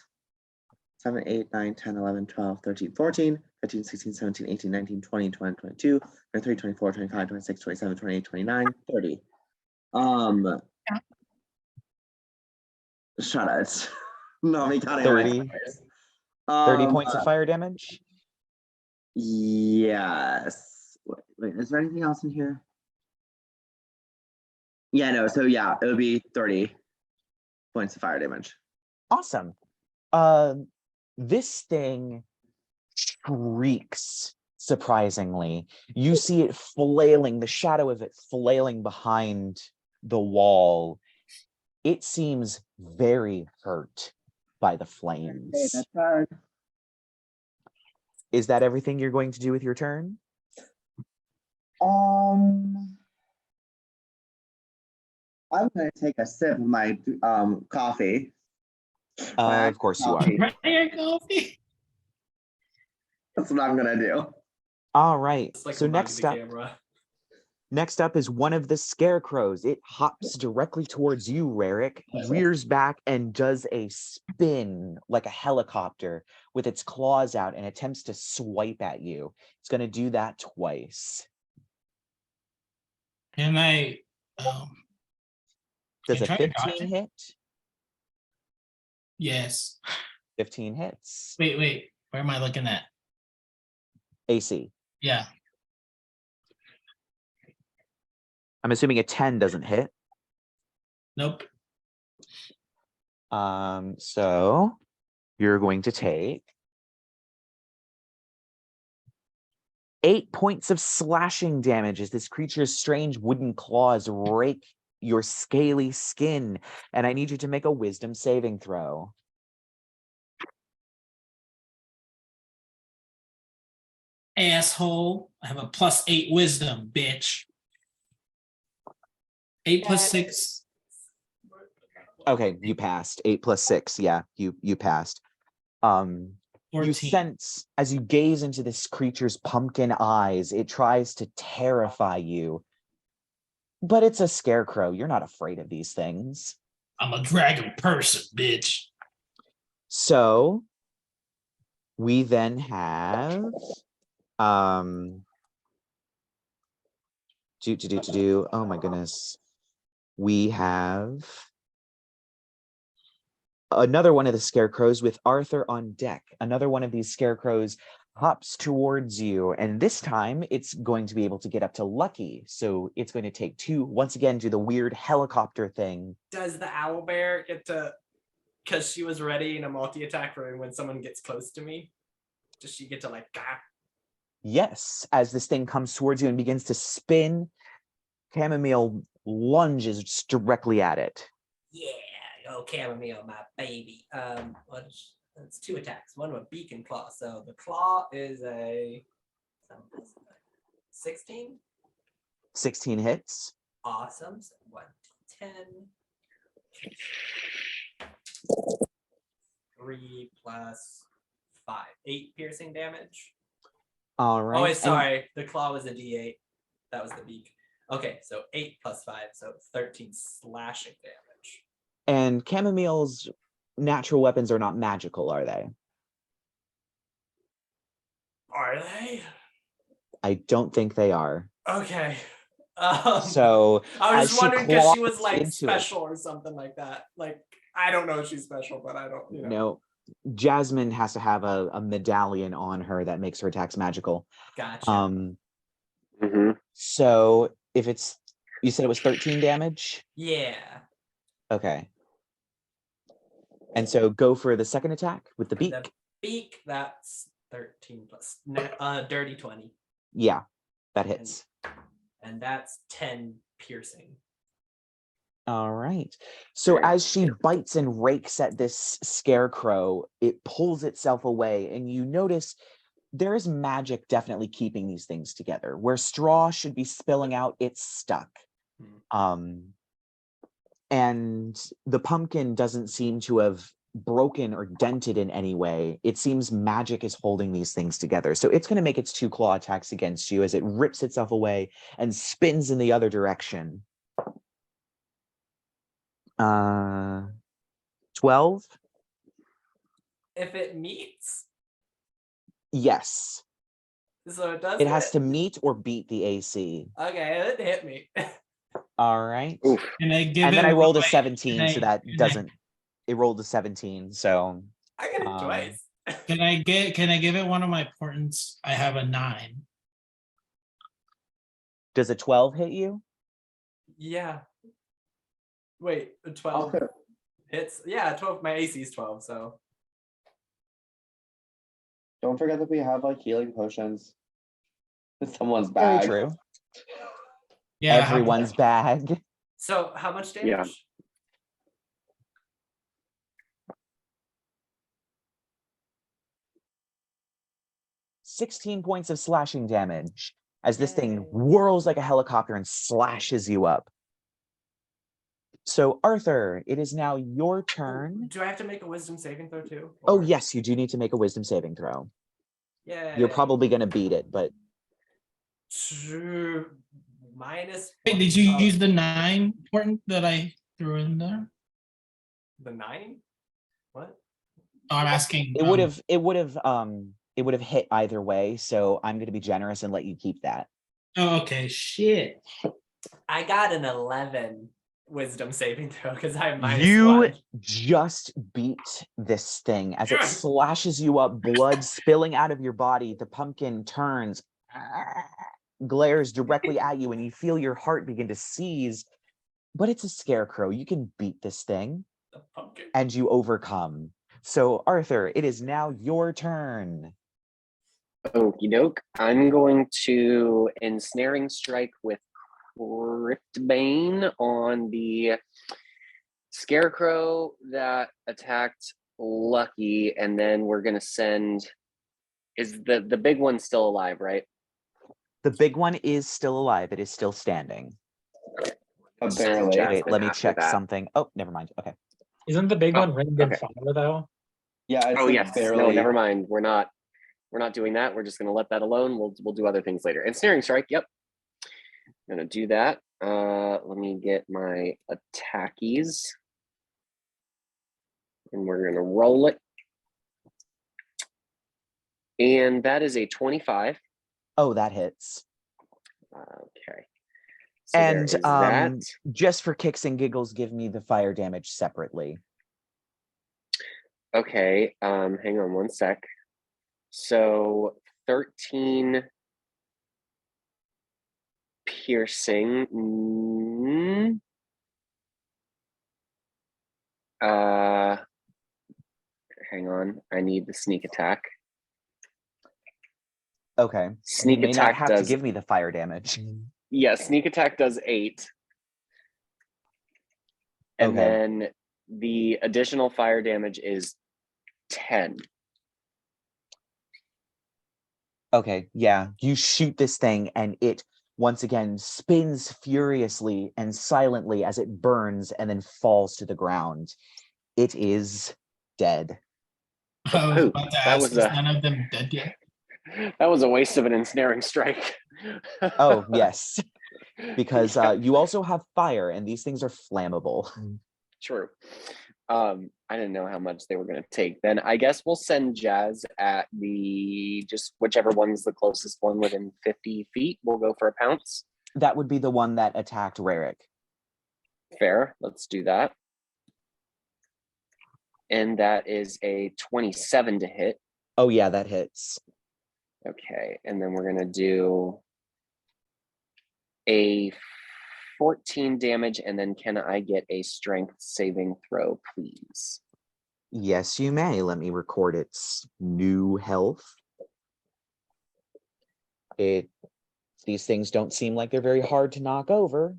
7, 8, 9, 10, 11, 12, 13, 14, 15, 16, 17, 18, 19, 20, 21, 22, 23, 24, 25, 26, 27, 28, 29, 30. Shut it. No, me counting 30. 30 points of fire. fire damage. Yes. Wait, is there anything else in here? Yeah, no, so yeah, it would be 30 points of fire damage. Awesome. This thing shrieks surprisingly. You see it flailing, the shadow of it flailing behind the wall. It seems very hurt by the flames. Okay, that's hard. Is that everything you're going to do with your turn? I'm gonna take a sip of my coffee. Of course you are. Coffee. That's what I'm gonna do. All right. It's like So mugging next the up, camera. next up is one of the scarecrows. It hops directly towards you, Rerek, rears back and does a spin like a helicopter with its claws out and attempts to swipe at you. It's going to do that twice. Can I Does a try to dodge 15 it? hit? Yes. 15 hits. Wait. Where am I looking at? AC. Yeah. I'm assuming a 10 doesn't hit. Nope. So you're going to take 8 points of slashing damage as this creature's strange wooden claws rake your scaly skin, and I need you to make a wisdom saving throw. Asshole. I have a +8 wisdom, bitch. 8 plus 6. Okay, you passed. 8 plus 6. Yeah, you passed. 14. You sense as you gaze into this creature's pumpkin eyes, it tries to terrify you. But it's a scarecrow. You're not afraid of these things. I'm a dragon person, bitch. So we then have oh my goodness. We have another one of the scarecrows with Arthur on deck. Another one of these scarecrows hops towards you, and this time it's going to be able to get up to Lucky. So it's going to take 2, once again, do the weird helicopter thing. Does the owlbear get to, because she was ready in a multi-attack for when someone gets close to me, does she get to like, gah? Yes, as this thing comes towards you and begins to spin, Chamomile lunges directly at it. Yeah, oh chamomile, my baby. That's 2 attacks. One with beak and claw. So the claw is a 16. 16 hits. Awesome. So 1d10. 3 plus 5. 8 piercing damage. All right. Oh, wait, sorry. The claw was a d8. That was the beak. Okay, so 8 plus 5, so 13 slashing damage. And Chamomile's natural weapons are not magical, are they? Are they? I don't think they are. Okay. So I was as just she wondering because she was claws like into special or something like that. Like, I don't know if she's special, but I don't, you know. No, Jasmine has to have a medallion on her that makes her attacks magical. Gotcha. So if it's, you said it was 13 damage? Yeah. Okay. And so go for the second attack with the beak. The beak, that's 13 plus dirty 20. Yeah, that hits. And that's 10 piercing. All right. So as she bites and rakes at this scarecrow, it pulls itself away, and you notice there is magic definitely keeping these things together. Where straw should be spilling out, it's stuck. And the pumpkin doesn't seem to have broken or dented in any way. It seems magic is holding these things together. So it's going to make its 2 claw attacks against you as it rips itself away and spins in the other direction. 12. If it meets? Yes. So it does. It has to meet or beat the AC. Okay, it hit me. All right. Can I give And then it I rolled a one- 17, so can I- that doesn't. It rolled a 17, so. I got it twice. Can I give it one of my portents? I have a 9. Does a 12 hit you? Yeah. Wait, a 12 hits? Yeah, 12. My AC is 12, so. Don't forget that we have like healing potions. It's someone's Very bag. true. Yeah, Everyone's bag. So how much damage? Yeah. $16 points of slashing damage as this thing Yay. whirls like a helicopter and slashes you up. So Arthur, it is now your turn. Do I have to make a wisdom saving throw too? Oh Or- yes, you do need to make a wisdom saving throw. Yeah. You're probably going to beat it, but Minus. Wait, did you use the 9 portent that I threw in there? the 9? What? Oh, I'm asking. it would have hit either way, so I'm going to be generous and let you keep that. Oh, okay. Shit. I got an 11. wisdom saving throw because I'm minus You 1. just beat this thing as it slashes you up, blood spilling out of your body. The pumpkin turns, glares directly at you, and you feel your heart begin to seize. But it's a scarecrow. You can beat this thing, The pumpkin. and you overcome. So, Arthur, it is now your turn. Okie doke. I'm going to ensnaring strike with Cryptbane on the scarecrow that attacked Lucky, and then we're gonna send. Is the big one still alive, right? The big one is still alive. It is still standing. Barely. Wait, let me after check that. something. Oh, never mind. Okay. Isn't the big Oh, one ringed in okay. fire though? Yeah, it's Oh like yes. barely. No, never mind. We're not doing that. We're just gonna let that alone. We'll do other things later. Ensnaring strike. Yep. I'm gonna do that. Let me get my attackies, and we're gonna roll it. And that is a 25. Oh, that hits. Okay. So there And is that. just for kicks and giggles, give me the fire damage separately. Okay. Hang on one sec. So 13 piercing. Hang on. I need the sneak attack. Okay. Sneak you may attack not have does. to give me the fire damage. Yeah, sneak attack does 8. And Okay. then the additional fire damage is 10. Okay, yeah. You shoot this thing and it once again spins furiously and silently as it burns and then falls to the ground. It is dead. I was Oh, about to that ask, was is a- none of them dead yet? That was a waste of an ensnaring strike. Oh, yes. Because you also have fire and these things are flammable. True. I didn't know how much they were going to take. Then I guess we'll send Jazz at the just whichever one's the closest one within 50 feet. We'll go for a pounce. That would be the one that attacked Rerek. Fair. Let's do that. And that is a 27 to hit. Oh, yeah, that hits. Okay. And then we're going to do a 14 damage. And then can I get a strength saving throw, please? Yes, you may. Let me record its new health. These things don't seem like they're very hard to knock over.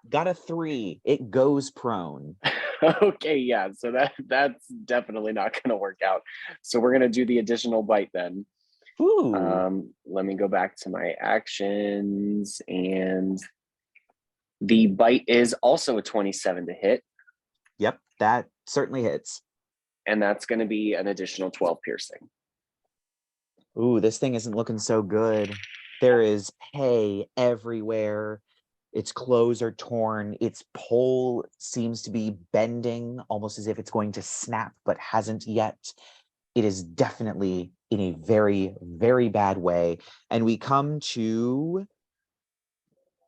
Got a 3. It goes prone. Okay, yeah. So that's definitely not going to work out. So we're going to do the additional bite then. Ooh. Let me go back to my actions, and the bite is also a 27 to hit, Yep, that certainly hits. and that's going to be an additional 12 piercing. Ooh, this thing isn't looking so good. There is hay everywhere. Its clothes are torn. Its pole seems to be bending, almost as if it's going to snap, but hasn't yet. It is definitely in a very, very bad way. And we come to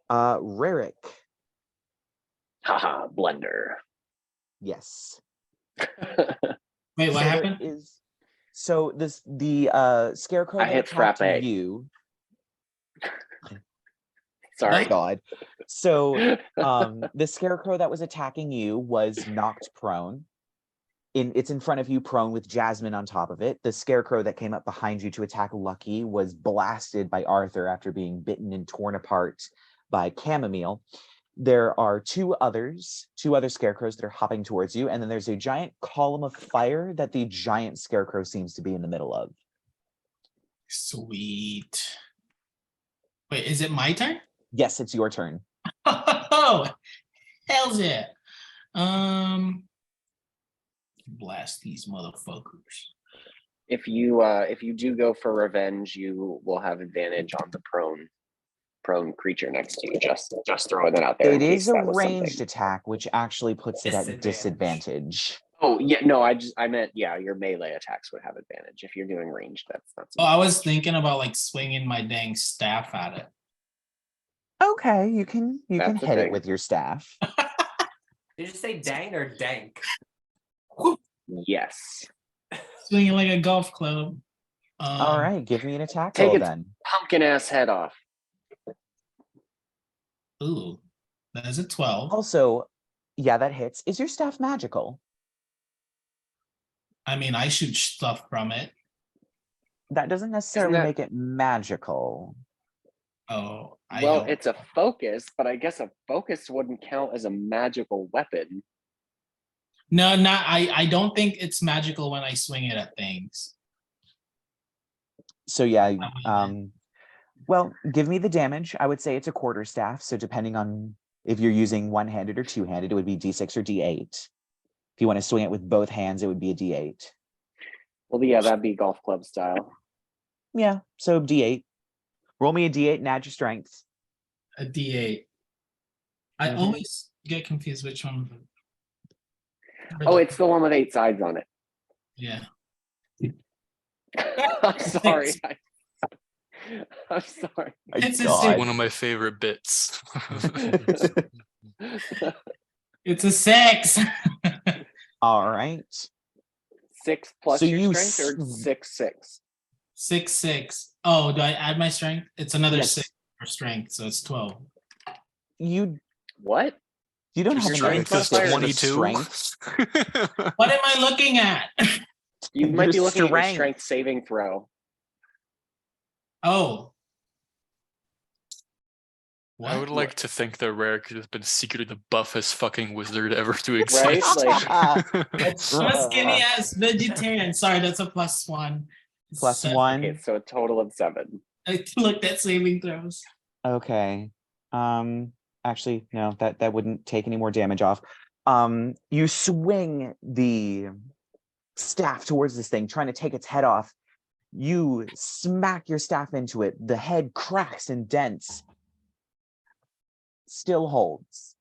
Rerek. Haha, blender. Yes. Wait, what happened? The scarecrow I that hit attacked frappe. you. Sorry. What? God. So the scarecrow that was attacking you was knocked prone. It's in front of you, prone with Jasmine on top of it. The scarecrow that came up behind you to attack Lucky was blasted by Arthur after being bitten and torn apart by Chamomile. There are two other scarecrows that are hopping towards you, and then there's a giant column of fire that the giant scarecrow seems to be in the middle of. Sweet. Wait, is it my turn? Yes, it's your turn. Oh, hell's yeah. Blast these motherfuckers. If you do go for revenge, you will have advantage on the prone creature next to you. Just throwing that out there. It in is case a that was ranged something. attack, which actually puts it at disadvantage. Oh yeah, no, I meant your melee attacks would have advantage if you're doing ranged. That's not. Oh, I was thinking about like swinging my dang staff at it. Okay, you can That's a hit it thing. with your staff. Did you say dang or dank? Yes. Swinging like a golf club. All right, give me an attack Take roll its then. pumpkin ass head off. Ooh, that is a 12. Also, yeah, that hits. Is your staff magical? I mean, I shoot stuff from it. That doesn't necessarily that- make it magical. Oh, I Well, don't. it's a focus, but I guess a focus wouldn't count as a magical weapon. No, not. I don't think it's magical when I swing it at things. So yeah, well, give me the damage. I would say it's a quarterstaff. So depending on if you're using one-handed or two-handed, it would be D6 or D8. If you want to swing it with both hands, it would be a D8. Well, yeah, that'd be golf club style. Yeah, so D8. Roll me a D8 and add your strength. A D8. I Mhm. always get confused which one. Oh, it's the one with 8 sides on it. Yeah. I'm sorry. I'm sorry. My It's a God. One of my favorite bits. It's a 6. All right. 6 plus So your you strength or 6. 6, 6. Oh, do I add my strength? It's another Yes. 6 for strength, so it's 12. You What? don't have Your any strength interest in modifier your is strength. What am I looking at? You might Your be looking at your strength. strength saving throw. Oh. I would What? like to think that Rerek has been secretly the buffest fucking wizard ever to Right? exist. Like, I'm a skinny ass vegetarian. Sorry, that's a +1. Plus Seven. one. okay, so a total of 7. I looked at saving throws. Okay. Actually, no, that wouldn't take any more damage off. You swing the staff towards this thing, trying to take its head off. You smack your staff into it. The head cracks and dents. Still holds.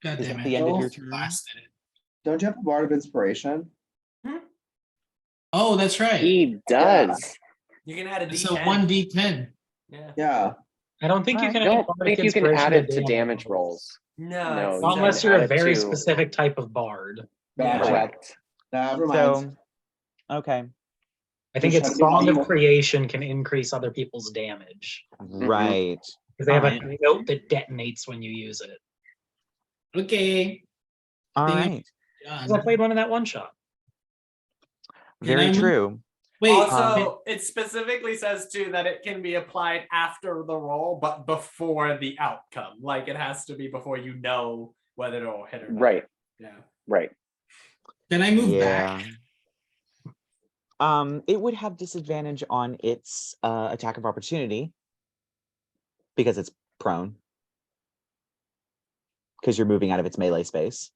God Is damn that it. the end of your Oh, turn? Blasted it. Don't you have a Bard of Inspiration? Oh, that's right. He does. You can add a It's a D10. 1d10. Yeah. Yeah. I don't think you Alright. can. I add don't bardic think you can inspiration add it to damage rolls. No, No, it's you unless can you're add a it very to- specific type of bard. Yeah. Gotcha. Correct. Never mind. So, okay. I think Just it's have to Song be- of Creation can increase other people's damage Right. because they have Alright. a note that detonates when you use it. Okay. All think I'm right. Because I played one in that one shot. Very I move- true. Wait, Also, it specifically says too that it can be applied after the roll, but before the outcome. Like it has to be before you know whether it'll hit or not. Right, Yeah. right. can I move Yeah. back? It would have disadvantage on its attack of opportunity because it's prone. Because you're moving out of its melee space.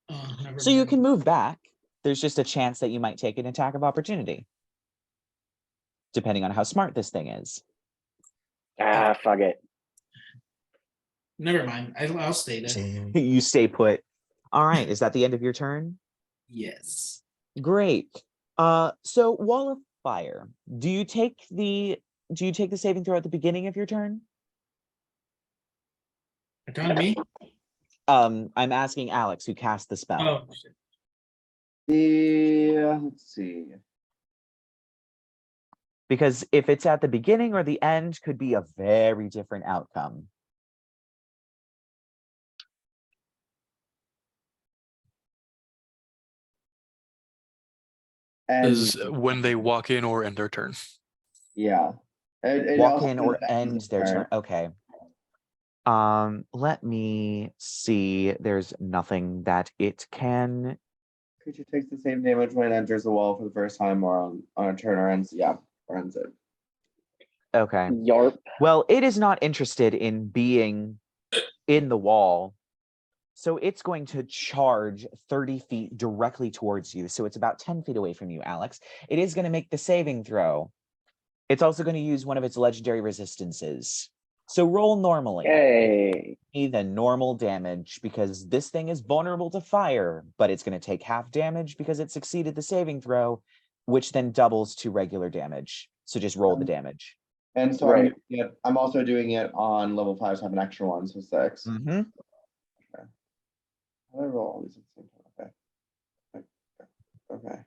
Oh, never So you mind. can move back. There's just a chance that you might take an attack of opportunity. Depending on how smart this thing is. Fuck it. Never mind. I'll stay there. You stay put. All right. Is that the end of your turn? Yes. Great. So Wall of Fire. Do you take the saving throw at the beginning of your turn? You're talking to me? I'm asking Alex, who cast the spell. Oh, shit. Let's see. Because if it's at the beginning or the end, could be a very different outcome. And Is when they walk in or end their turn. yeah. It Walk also in or ends end their turn. Okay. Let me see. There's nothing that it can. Creature takes the same damage when it enters the wall for the first time or on a turn or ends. Yeah, or ends it. Okay. Yarp. Well, it is not interested in being in the wall. So it's going to charge 30 feet directly towards you. So it's about 10 feet away from you, Alex. It is going to make the saving throw. It's also going to use one of its legendary resistances. So roll normally. Hey. The normal damage, because this thing is vulnerable to fire, but it's going to take half damage because it succeeded the saving throw, which then doubles to regular damage. So just roll the damage. And so Right. I'm also doing it on level 5, so I have an extra one, so 6. Mm-hmm. Okay. How do I roll all these at the same time? Okay.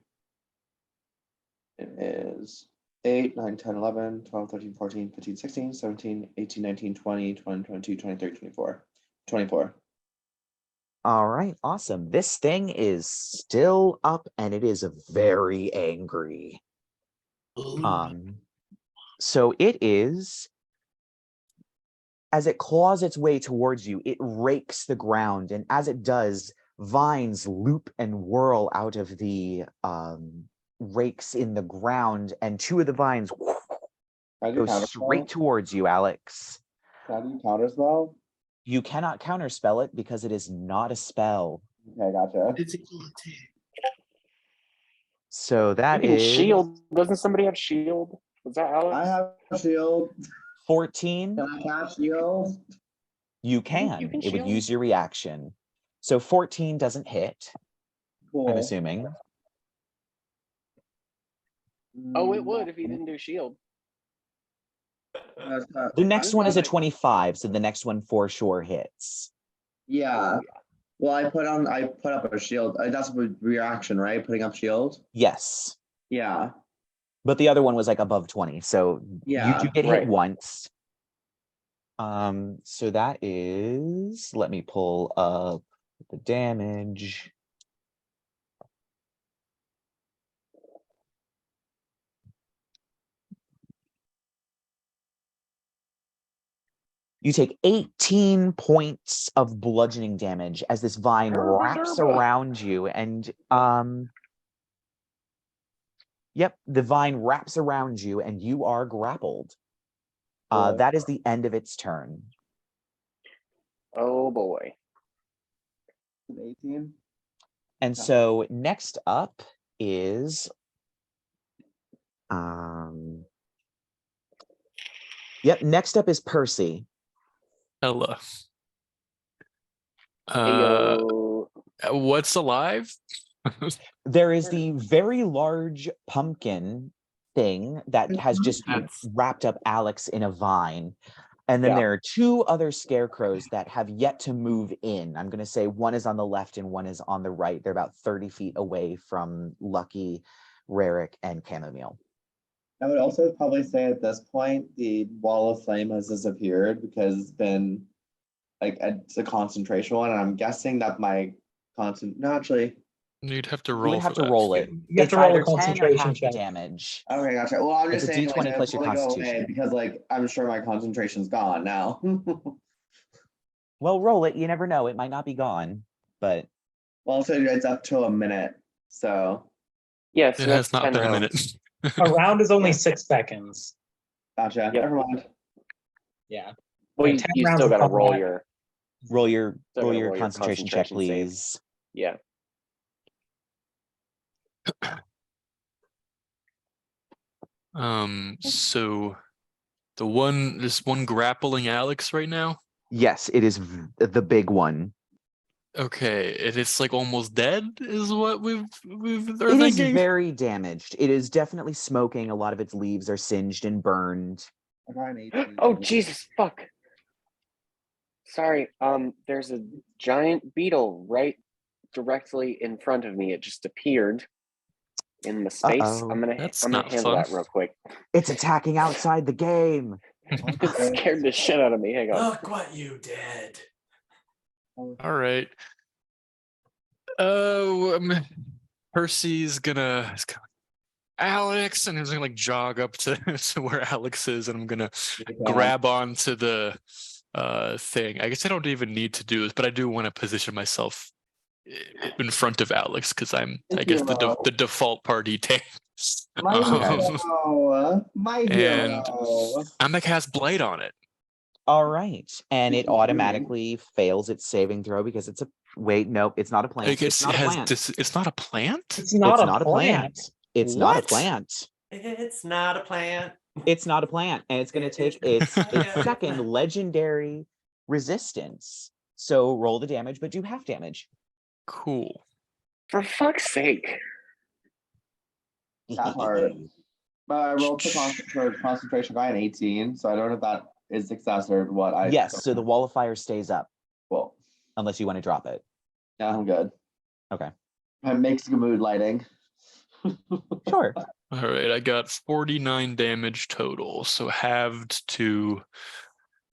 It is 8, 9, 10, 11, 12, 13, 14, 15, 16, 17, 18, 19, 20, 21, 22, 23, 24. 24. All right, awesome. This thing is still up and it is very angry. So it is, as it claws its way towards you, it rakes the ground, and as it does, vines loop and whirl out of the rakes in the ground, and 2 of the vines go straight towards you, Alex. How do you counterspell? You cannot counterspell it because it is not a spell. Okay, gotcha. So that You can is shield. Doesn't somebody have shield? Was that Alex? I have a shield. 14. Can I cast shield? You can. You can It would shield. use your reaction. So 14 doesn't hit, Cool. I'm assuming. Oh, it would if you didn't do shield. The next one is a 25, so the next one for sure hits. Yeah. Well, I put up a shield. That's a reaction, right? Putting up shield. Yes. Yeah. But the other one was like above 20, so Yeah. you do get right. hit once. So that is, let me pull up the damage. You take 18 points of bludgeoning damage as this vine wraps around you, and yep, the vine wraps around you and you are grappled. Cool. That is the end of its turn. Oh boy. 18. And so next up is next up is Percy. Hello. Ayo. What's alive? There is the very large pumpkin thing that has just wrapped up Alex in a vine. And then there are 2 other scarecrows that have yet to move in. I'm going to say one is on the left and one is on the right. They're about 30 feet away from Lucky, Rerek, and Chamomile. I would also probably say at this point, the wall of flame has disappeared because it's been like it's a concentration one. And I'm guessing that my actually. You'd have to You roll. would have for to that. roll it. You have It's to roll a either 10 or concentration half the check. damage. Okay, gotcha. Well, I'm just It's a saying, D20 like, plus your probably go away constitution. because, like, I'm sure my concentration's gone now. Well, roll it. You never know. It might not be gone, but Well, so it's up to a minute. So Yes, It that's has not 10 been a rounds. minute. A round is only 6 seconds. gotcha. Yep. Never mind. Yeah. Well, Yeah, you, 10 you rounds still of got to roll combat. your roll your Still roll gotta your roll your concentration check, concentration save. please. yeah. So there's one grappling Alex right now. Yes, it is the big one. Okay, and it's like almost dead, is what we've are It is thinking. very damaged. It is definitely smoking. A lot of its leaves are singed and burned. I got an 18. Oh Jesus fuck. Sorry. There's a giant beetle right directly in front of me. It just appeared in the space. Uh-oh. I'm gonna That's handle not fun. that real quick. It's attacking outside the game. It scared the shit out of me. Hang on. Look what you did. All right. Percy's gonna Alex, and he's gonna like jog up to, to where Alex is, and I'm gonna grab onto the thing. I guess I don't even need to do this, but I do want to position myself in front of Alex because I'm, I guess, the default party tank. My hero. My And hero. I'm gonna cast Blight on it. All right. And it automatically fails its saving throw because it's a wait, nope, it's not a plant. Like It's not a plant. It's not a plant. It's not, It's a, not a plant. plant. It's not a What? plant. It's not a plant. It's not a plant, and it's going to take its second legendary resistance. So roll the damage, but do half damage. Cool. For fuck's sake. That's hard. But I rolled for concentration by an 18, so I don't know if that is success or what. Yes, so the wall of fire stays up. Well, unless you want to drop it. Yeah, I'm good. Okay. It makes good mood lighting. Sure. All right, I got 49 damage total, so halved to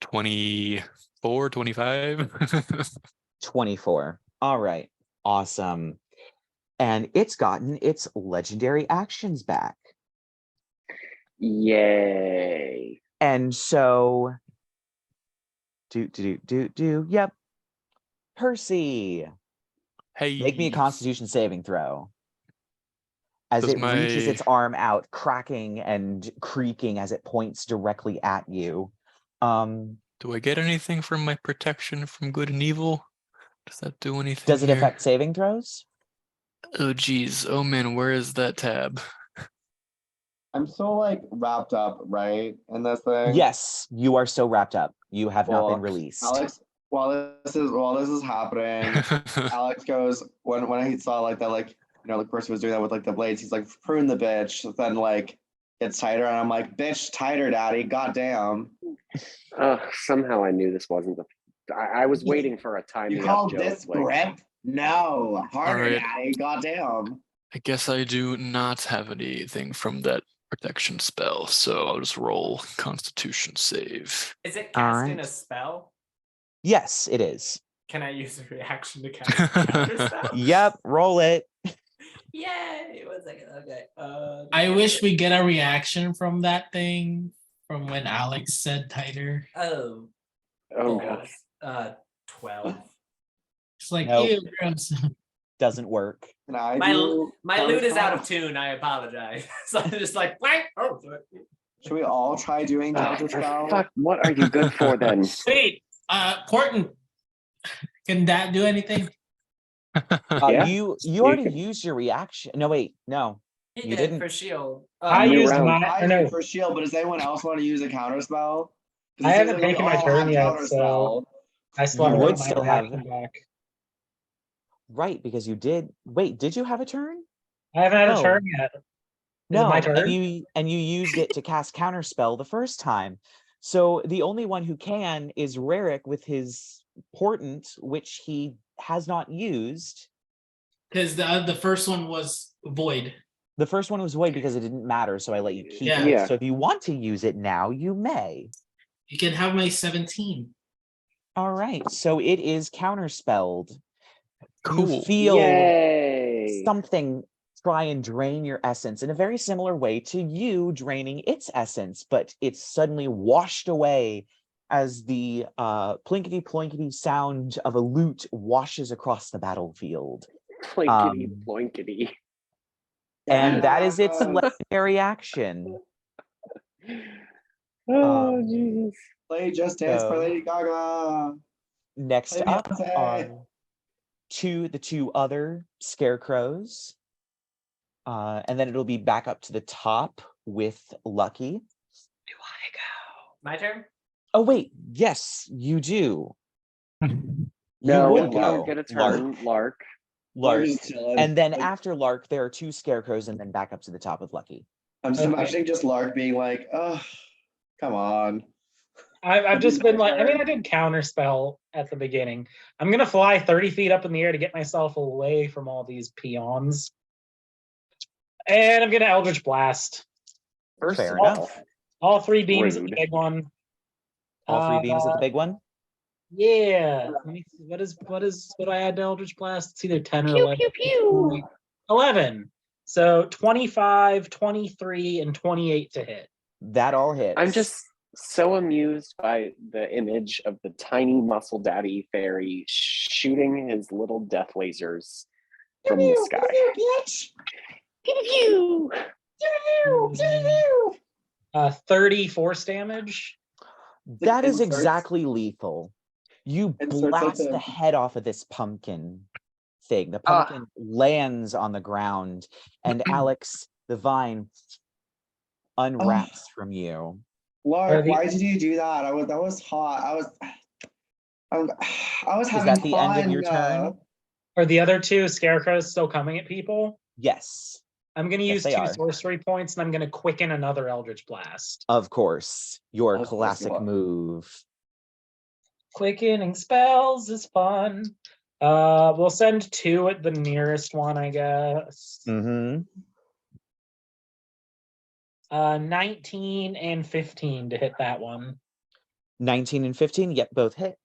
24, 25. 24. All right. Awesome. And it's gotten its legendary actions back. Yay. And so yep. Percy. Hey. Make me a Constitution saving throw. As Does it reaches its arm out, cracking and creaking as it points directly at you. Do I get anything from my protection from good and evil? Does that do anything? Does it here? affect saving throws? Oh geez. Oh man, where is that tab? I'm so like wrapped up, right, in this thing. Yes, you are so wrapped up. You have not been released. Alex, while this is happening, Alex goes when he saw like that, like like Percy was doing that with like the blades. He's like, prune the bitch. Then like it's tighter, and I'm like, bitch, tighter, daddy. Goddamn. Somehow I knew this wasn't the. I was waiting for a time. You called this grip? No, harder, Right. daddy. Goddamn. I guess I do not have anything from that protection spell, so I'll just roll Constitution save. Is it All casting right. a spell? Yes, it is. Can I use a reaction to cast another spell? Yep, roll it. Yay! 1 second. Okay. I wish we get a reaction from that thing from when Alex said tighter. Oh. Oh that god. was, 12. It's like, Nope. ew, gross. Doesn't work. Can I My do lute is out of counterspell? tune. I apologize. So I'm just like, wait. Oh, sorry. Should we all try doing For counterspell? fuck, what are you good for then? Wait, Colton, can that do anything? Yeah. You You already can- used your reaction. No, wait, no. He You did didn't. for shield. I New used round. my I or no, do for shield, but does anyone else want to use a counterspell? 'Cause I it seems haven't like we taken my all turn have yet, counterspell. so I still You haven't would got my still have- reaction back. Right, because you did. Wait, did you have a turn? I haven't had No. a turn yet. Is No, it my turn? and you used it to cast counterspell the first time. So the only one who can is Rerek with his portent, which he has not used. Because the first one was void. The first one was void because it didn't matter, so I let you keep Yeah. it. Yeah. So if you want to use it now, you may. You can have my 17. All right, so it is counterspelled. Cool. You feel Yay. something try and drain your essence in a very similar way to you draining its essence, but it's suddenly washed away as the plinkety plonkety sound of a lute washes across the battlefield. Plinkety Um, plonkety. And that is its Yeah. legendary action. Oh Jesus. Play Just Dance by So- Lady Gaga. Next Play up Beyonce. are the two other scarecrows. And then it'll be back up to the top with Lucky. Do I go? My turn? Oh, wait. Yes, you do. No, you you would don't go, get a turn, Lark. Lark. Just chilling. And then Like, after Lark, there are two scarecrows and then back up to the top with Lucky. I'm just Okay. imagining just Lark being like, oh, come on. I've just been like, I mean, turn. I did counterspell at the beginning. I'm gonna fly 30 feet up in the air to get myself away from all these peons. And I'm gonna Eldritch Blast. First Fair of all, enough. All three beams at the Rude. big one. All three beams at the big one. Yeah. Let me see. What do I add to Eldritch Blast? It's either 10 or Pew, 11. pew, pew. 11. So 25, 23, and 28 to hit. That all hits. I'm just so amused by the image of the tiny muscle daddy fairy shooting his little death lasers from the sky. Pew, pew, pew. 30 force damage. That is Inserts. exactly lethal. You Inserts blast like the a- head off of this pumpkin thing. The Ah. pumpkin lands on the ground, and Alex, the vine unwraps from you. Lark, why did you do that? That was hot. I was Is having that the fun. end of your turn? Are the other two scarecrows still coming at people? Yes, I'm going to Yes, use they 2 are. sorcery points, and I'm going to quicken another Eldritch Blast. of course. Your Of course you classic are. move. Quickening spells is fun. We'll send 2 at the nearest one, I guess. Mm-hmm. 19 and 15 to hit that one. 19 and 15, yep, both hit.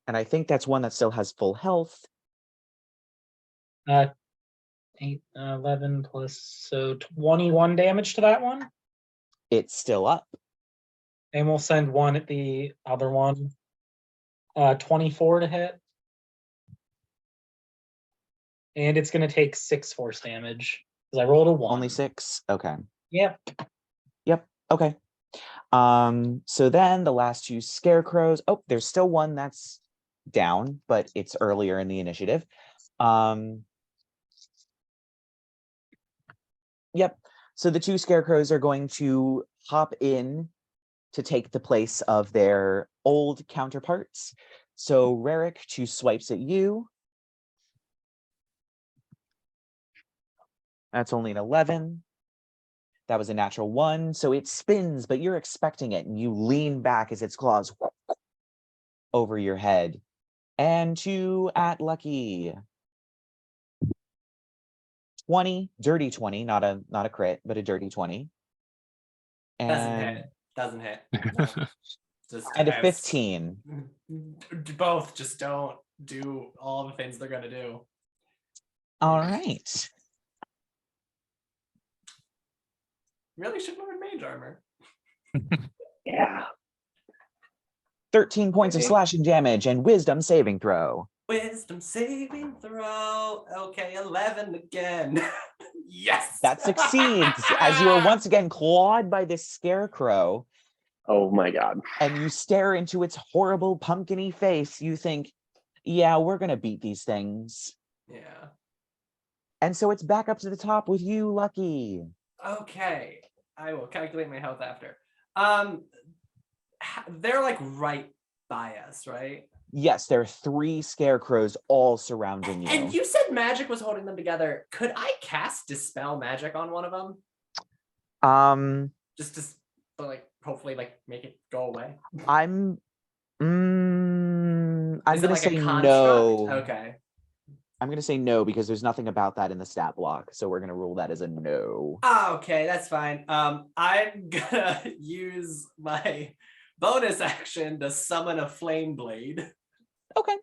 And I think that's one that still has full health. 8, 11 plus, so 21 damage to that one. It's still up. And we'll send 1 at the other one. 24 to hit. And it's going to take 6 force damage. Because I rolled a 1. Only 6? Okay. Yep. Okay. So then the last 2 scarecrows. Oh, there's still one that's down, but it's earlier in the initiative. Yep. So the 2 scarecrows are going to hop in to take the place of their old counterparts. So Rerek 2 swipes at you. That's only an 11. That was a natural 1. So it spins, but you're expecting it, and you lean back as its claws over your head. And 2 at Lucky. 20, dirty 20, not a crit, but a dirty 20. Doesn't hit. No. Just And a has- 15. Both just don't do all the things they're gonna do. All right. Really should learn mage armor. Yeah. 13 points of Okay. slashing damage and wisdom saving throw. Wisdom saving throw. Okay, 11 again. Yes. That succeeds as you are once again clawed by this scarecrow, Oh my god. and you stare into its horrible pumpkin-y face. You think, yeah, we're gonna beat these things. Yeah. And so it's back up to the top with you, Lucky. Okay. I will calculate my health after. They're like right by us, right? Yes, there are 3 scarecrows all surrounding you. And you said magic was holding them together. Could I cast Dispel Magic on one of them? Just to like hopefully like make it go away. I'm Is it gonna like a say construct? no. Okay. I'm gonna say no because there's nothing about that in the stat block, so we're gonna rule that as a no. Okay, that's fine. I'm gonna use my bonus action to summon a flame blade. Okay.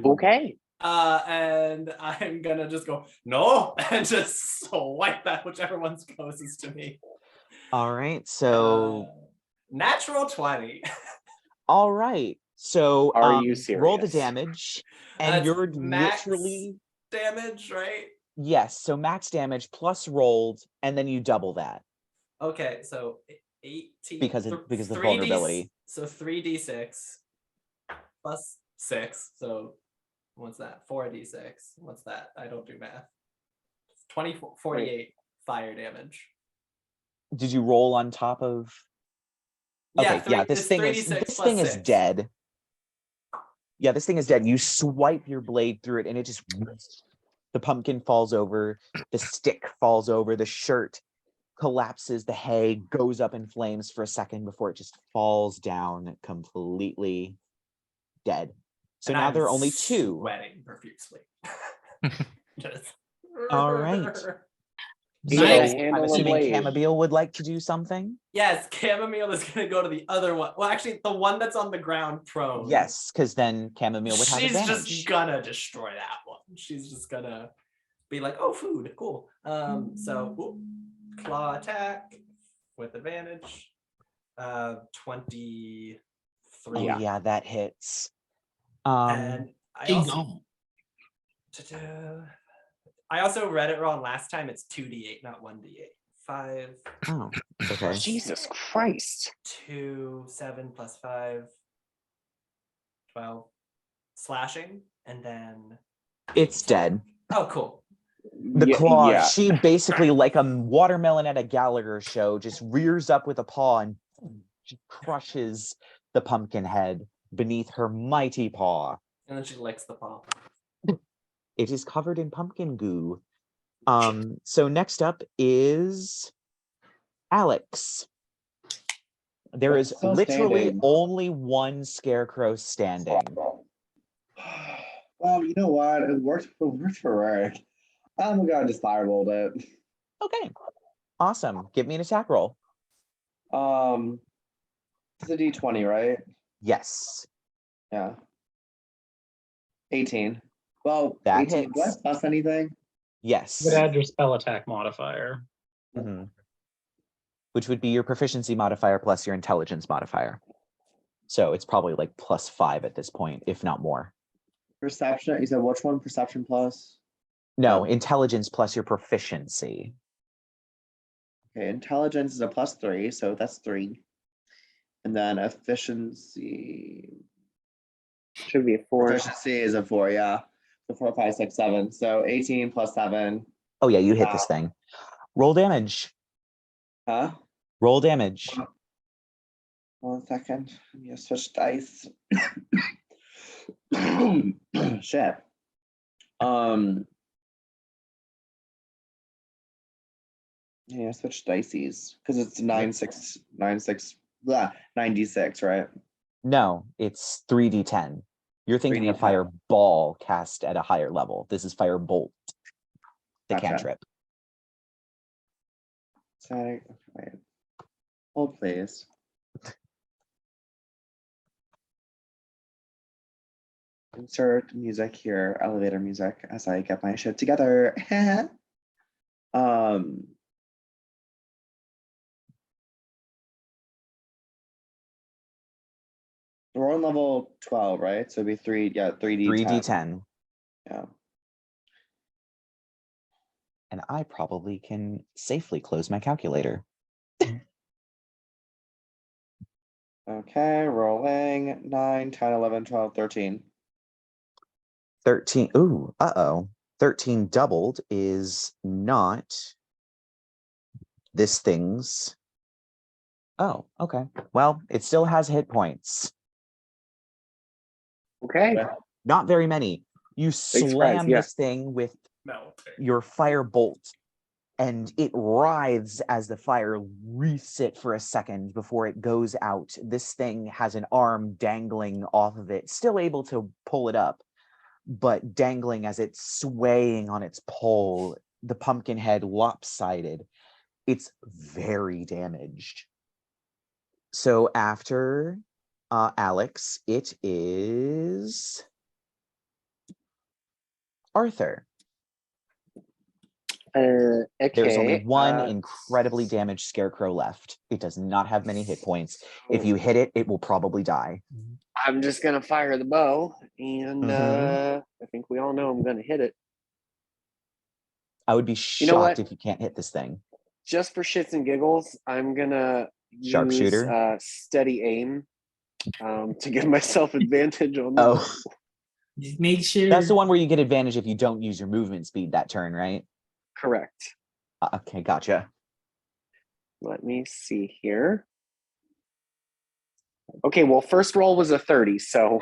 Okay. And I'm gonna just go no and just swipe at whichever one's closest to me. All right. So Natural 20. all right. So Are you roll the serious? damage, and That's you're max literally damage, right? yes. So max damage plus rolled, and then you double that Okay, so 18 because of the 3D vulnerability. So 3d6 plus 6. So what's that? 4d6. What's that? I don't do math. 24, 48 fire damage. Did you roll on top of? Okay, yeah. This it's thing 3d6 is plus 6. dead. Yeah, this thing is dead. You swipe your blade through it, and it just the pumpkin falls over, the stick falls over, the shirt collapses, the hay goes up in flames for a second before it just falls down completely dead. So And now I'm there are only 2. Sweating profusely. Just- All right. So, So Nice. I'm handle the assuming blade. Chamomile would like to do something. Yes, Chamomile is gonna go to the other one. Well, actually, the one that's on the ground prone. Yes, because then Chamomile would have She's advantage. just gonna destroy that one. She's just gonna be like, "Oh, food, cool." So claw attack with advantage. 23. Oh yeah, that hits. And I Ding also, dong. I also read it wrong last time. It's 2d8, not 1d8. 5. Oh, okay. Jesus Christ. 2, 7 plus 5, 12. Slashing, and then It's dead. oh, cool. The claw, Yeah. she basically, like a watermelon at a Gallagher show, just rears up with a paw and she crushes the pumpkin head beneath her mighty paw. And then she licks the paw. It is covered in pumpkin goo. So next up is Alex. There is Still literally standing. only one scarecrow standing. Well, you know what? It worked for Rerek. I'm gonna just firebolt it. Okay, awesome. Give me an attack roll. It's a D20, right? Yes, Yeah. 18. Well, That 18. Do I hits. plus anything? yes. You would add your spell attack modifier. Mhm. Which would be your proficiency modifier plus your intelligence modifier. So it's probably like +5 at this point, if not more. Perception. You said which one? Perception plus? No, Oh. intelligence plus your proficiency. Okay, intelligence is a +3, so that's 3. And then efficiency. Should be a 4. Proficiency is a 4, yeah. So 4, 5, 6, 7. So 18 plus 7. Oh yeah, you hit this thing. Roll damage. Huh? Roll damage. 1 second. I'm gonna switch dice. Shit. Yeah, switch dices because it's 96, right? No, it's 3d10. You're thinking of 3d10. fireball cast at a higher level. This is firebolt, the Gotcha. cantrip. Sorry. Wait. Hold, please. Insert music here, elevator music, as I get my shit together. We're on level 12, right? So it'd be 3D10. 3d10. Yeah. And I probably can safely close my calculator. Okay, rolling 9, 10, 11, 12, 13. 13. Ooh, uh-oh. 13 doubled is not this thing's. Oh, okay. Well, it still has hit points. Okay. Not very many. You surprise, slam yeah. this thing with No. your fire bolt, and it writhes as the fire wreaths it for a second before it goes out. This thing has an arm dangling off of it, still able to pull it up, but dangling as it's swaying on its pole, the pumpkin head lopsided. It's very damaged. So after Alex, it is Arthur. Okay. There's only one incredibly damaged scarecrow left. It does not have many hit points. If you hit it, it will probably die. I'm just gonna fire the bow, and I think we all know I'm gonna hit it. I would be You know what? shocked if you can't hit this thing. Just for shits and giggles, I'm gonna use Sharpshooter? steady aim to give myself advantage on that. Oh, Just make sure. that's the one where you get advantage if you don't use your movement speed that turn, right? Correct. Okay, gotcha. Let me see here. Okay, well, first roll was a 30, so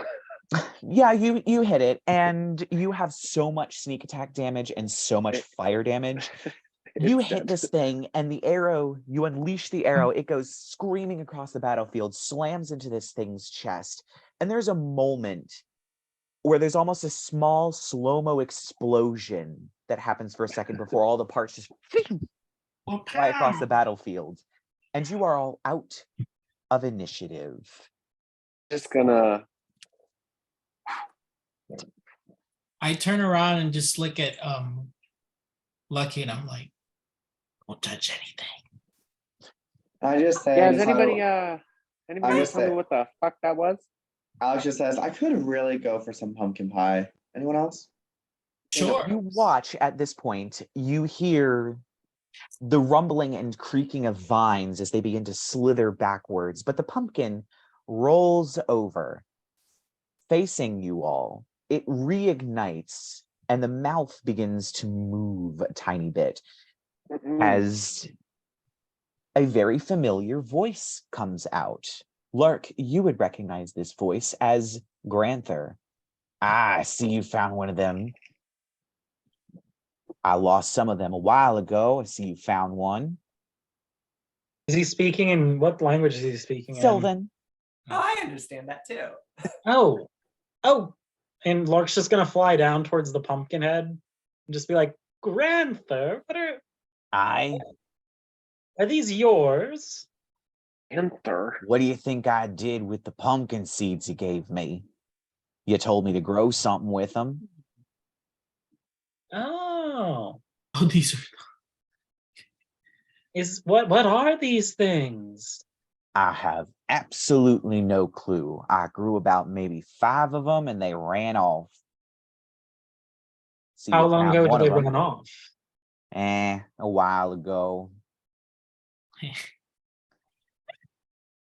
Yeah, you hit it, and you have so much sneak attack damage and so much fire damage. You it's hit dead. this thing, and the arrow, you unleash the arrow, it goes screaming across the battlefield, slams into this thing's chest, and there's a moment where there's almost a small slow-mo explosion that happens for a second before all the parts just fly across the battlefield, and you are all out of initiative. Just gonna. I turn around and just look at Lucky, and I'm like, "Don't touch anything." I just say. Yeah, does anybody just tell me say- what the fuck that was? Alex just says, I could really go for some pumpkin pie. Anyone else? Sure. You watch at this point, you hear the rumbling and creaking of vines as they begin to slither backwards, but the pumpkin rolls over, facing you all. It reignites and the mouth begins to move a tiny bit Mm-mm. as a very familiar voice comes out. Lark, you would recognize this voice as Granther. I see you found one of them. I lost some of them a while ago. I see you found one. Is he speaking in what language is he speaking in? Sylvan. Oh, I understand that too. Oh, and Lark's just gonna fly down towards the pumpkin head and just be like, Granther, I. are these yours? Panther. What do you think I did with the pumpkin seeds you gave me? You told me to grow something with them. Oh, Oh, these are. what are these things? I have absolutely no clue. I grew about maybe 5 of them and they ran off. So How you long found ago one did of they them. run off? A while ago.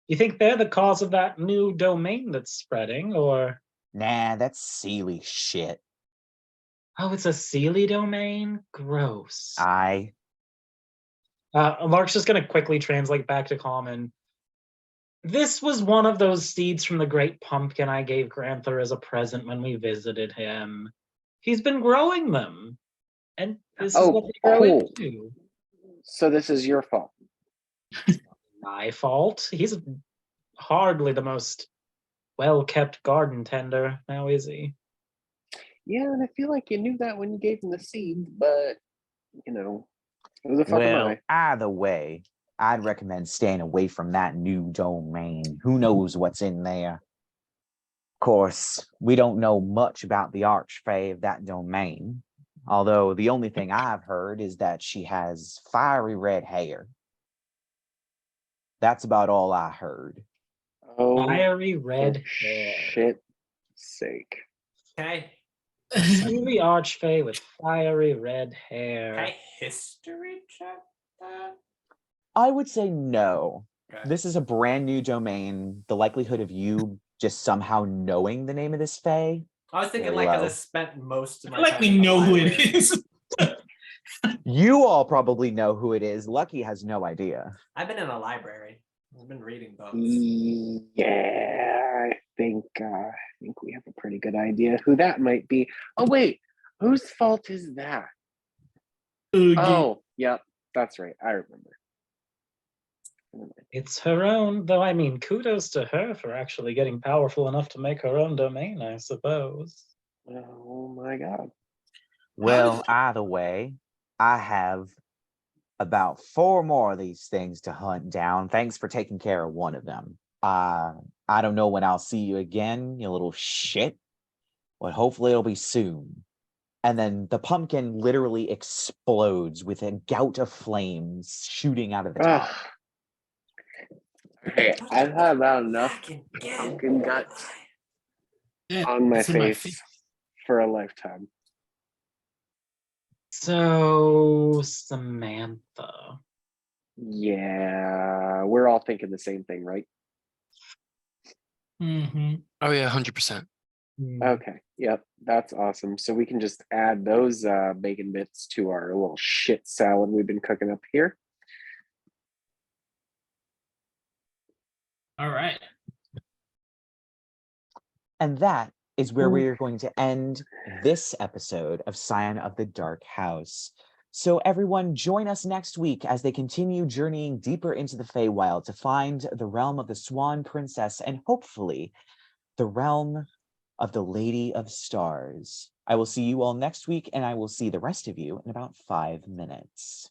You think they're the cause of that new domain that's spreading, or Nah, that's Sealy shit. oh, it's a Sealy domain? Gross. Lark's just gonna quickly translate back to common. This was one of those seeds from the great pumpkin I gave Granther as a present when we visited him. He's been growing them, and this is Oh, what they grow cool. into. So this is your fault. My fault. He's hardly the most well-kept garden tender, now is he? Yeah, and I feel like you knew that when you gave him the seed, but you know, who the fuck am Well, I? either way, I'd recommend staying away from that new domain. Who knows what's in there? Of course, we don't know much about the Archfey of that domain, although the only thing I've heard is that she has fiery red hair. That's about all I heard. Oh, Fiery red for hair. shit's sake. Okay. Sealy Archfey with fiery red Can hair. I history check that? I would say no. Okay. This is a brand new domain. The likelihood of you just somehow knowing the name of this Fae, I was thinking very like because I low. spent most of I my feel like time we in the know who library. it is. You all probably know who it is. Lucky has no idea. I've been in a library. I've been reading books. Yeah, I think we have a pretty good idea who that might be. Oh wait, whose fault is that? Oh, yep, that's right. I remember. It's her own, though I mean, kudos to her for actually getting powerful enough to make her own domain, I suppose. Oh my god. Well, either way, I have about 4 more of these things to hunt down. Thanks for taking care of one of them. I don't know when I'll see you again, you little shit, but hopefully it'll be soon. And then the pumpkin literally explodes with a gout of flames shooting out of the top. Ugh. Okay, I've had about enough Fucking get pumpkin guts Yeah, on my it's in face for a lifetime. So, Samantha. Yeah, we're all thinking the same thing, right? Mm-hmm. Oh yeah, 100%. Okay, yep, that's awesome. So we can just add those bacon bits to our little shit salad we've been cooking up here. All right. And that is where we are going to end this episode of Scion of the Dark House. So everyone, join us next week as they continue journeying deeper into the Feywild to find the realm of the Swan Princess and hopefully the realm of the Lady of Stars. I will see you all next week, and I will see the rest of you in about 5 minutes.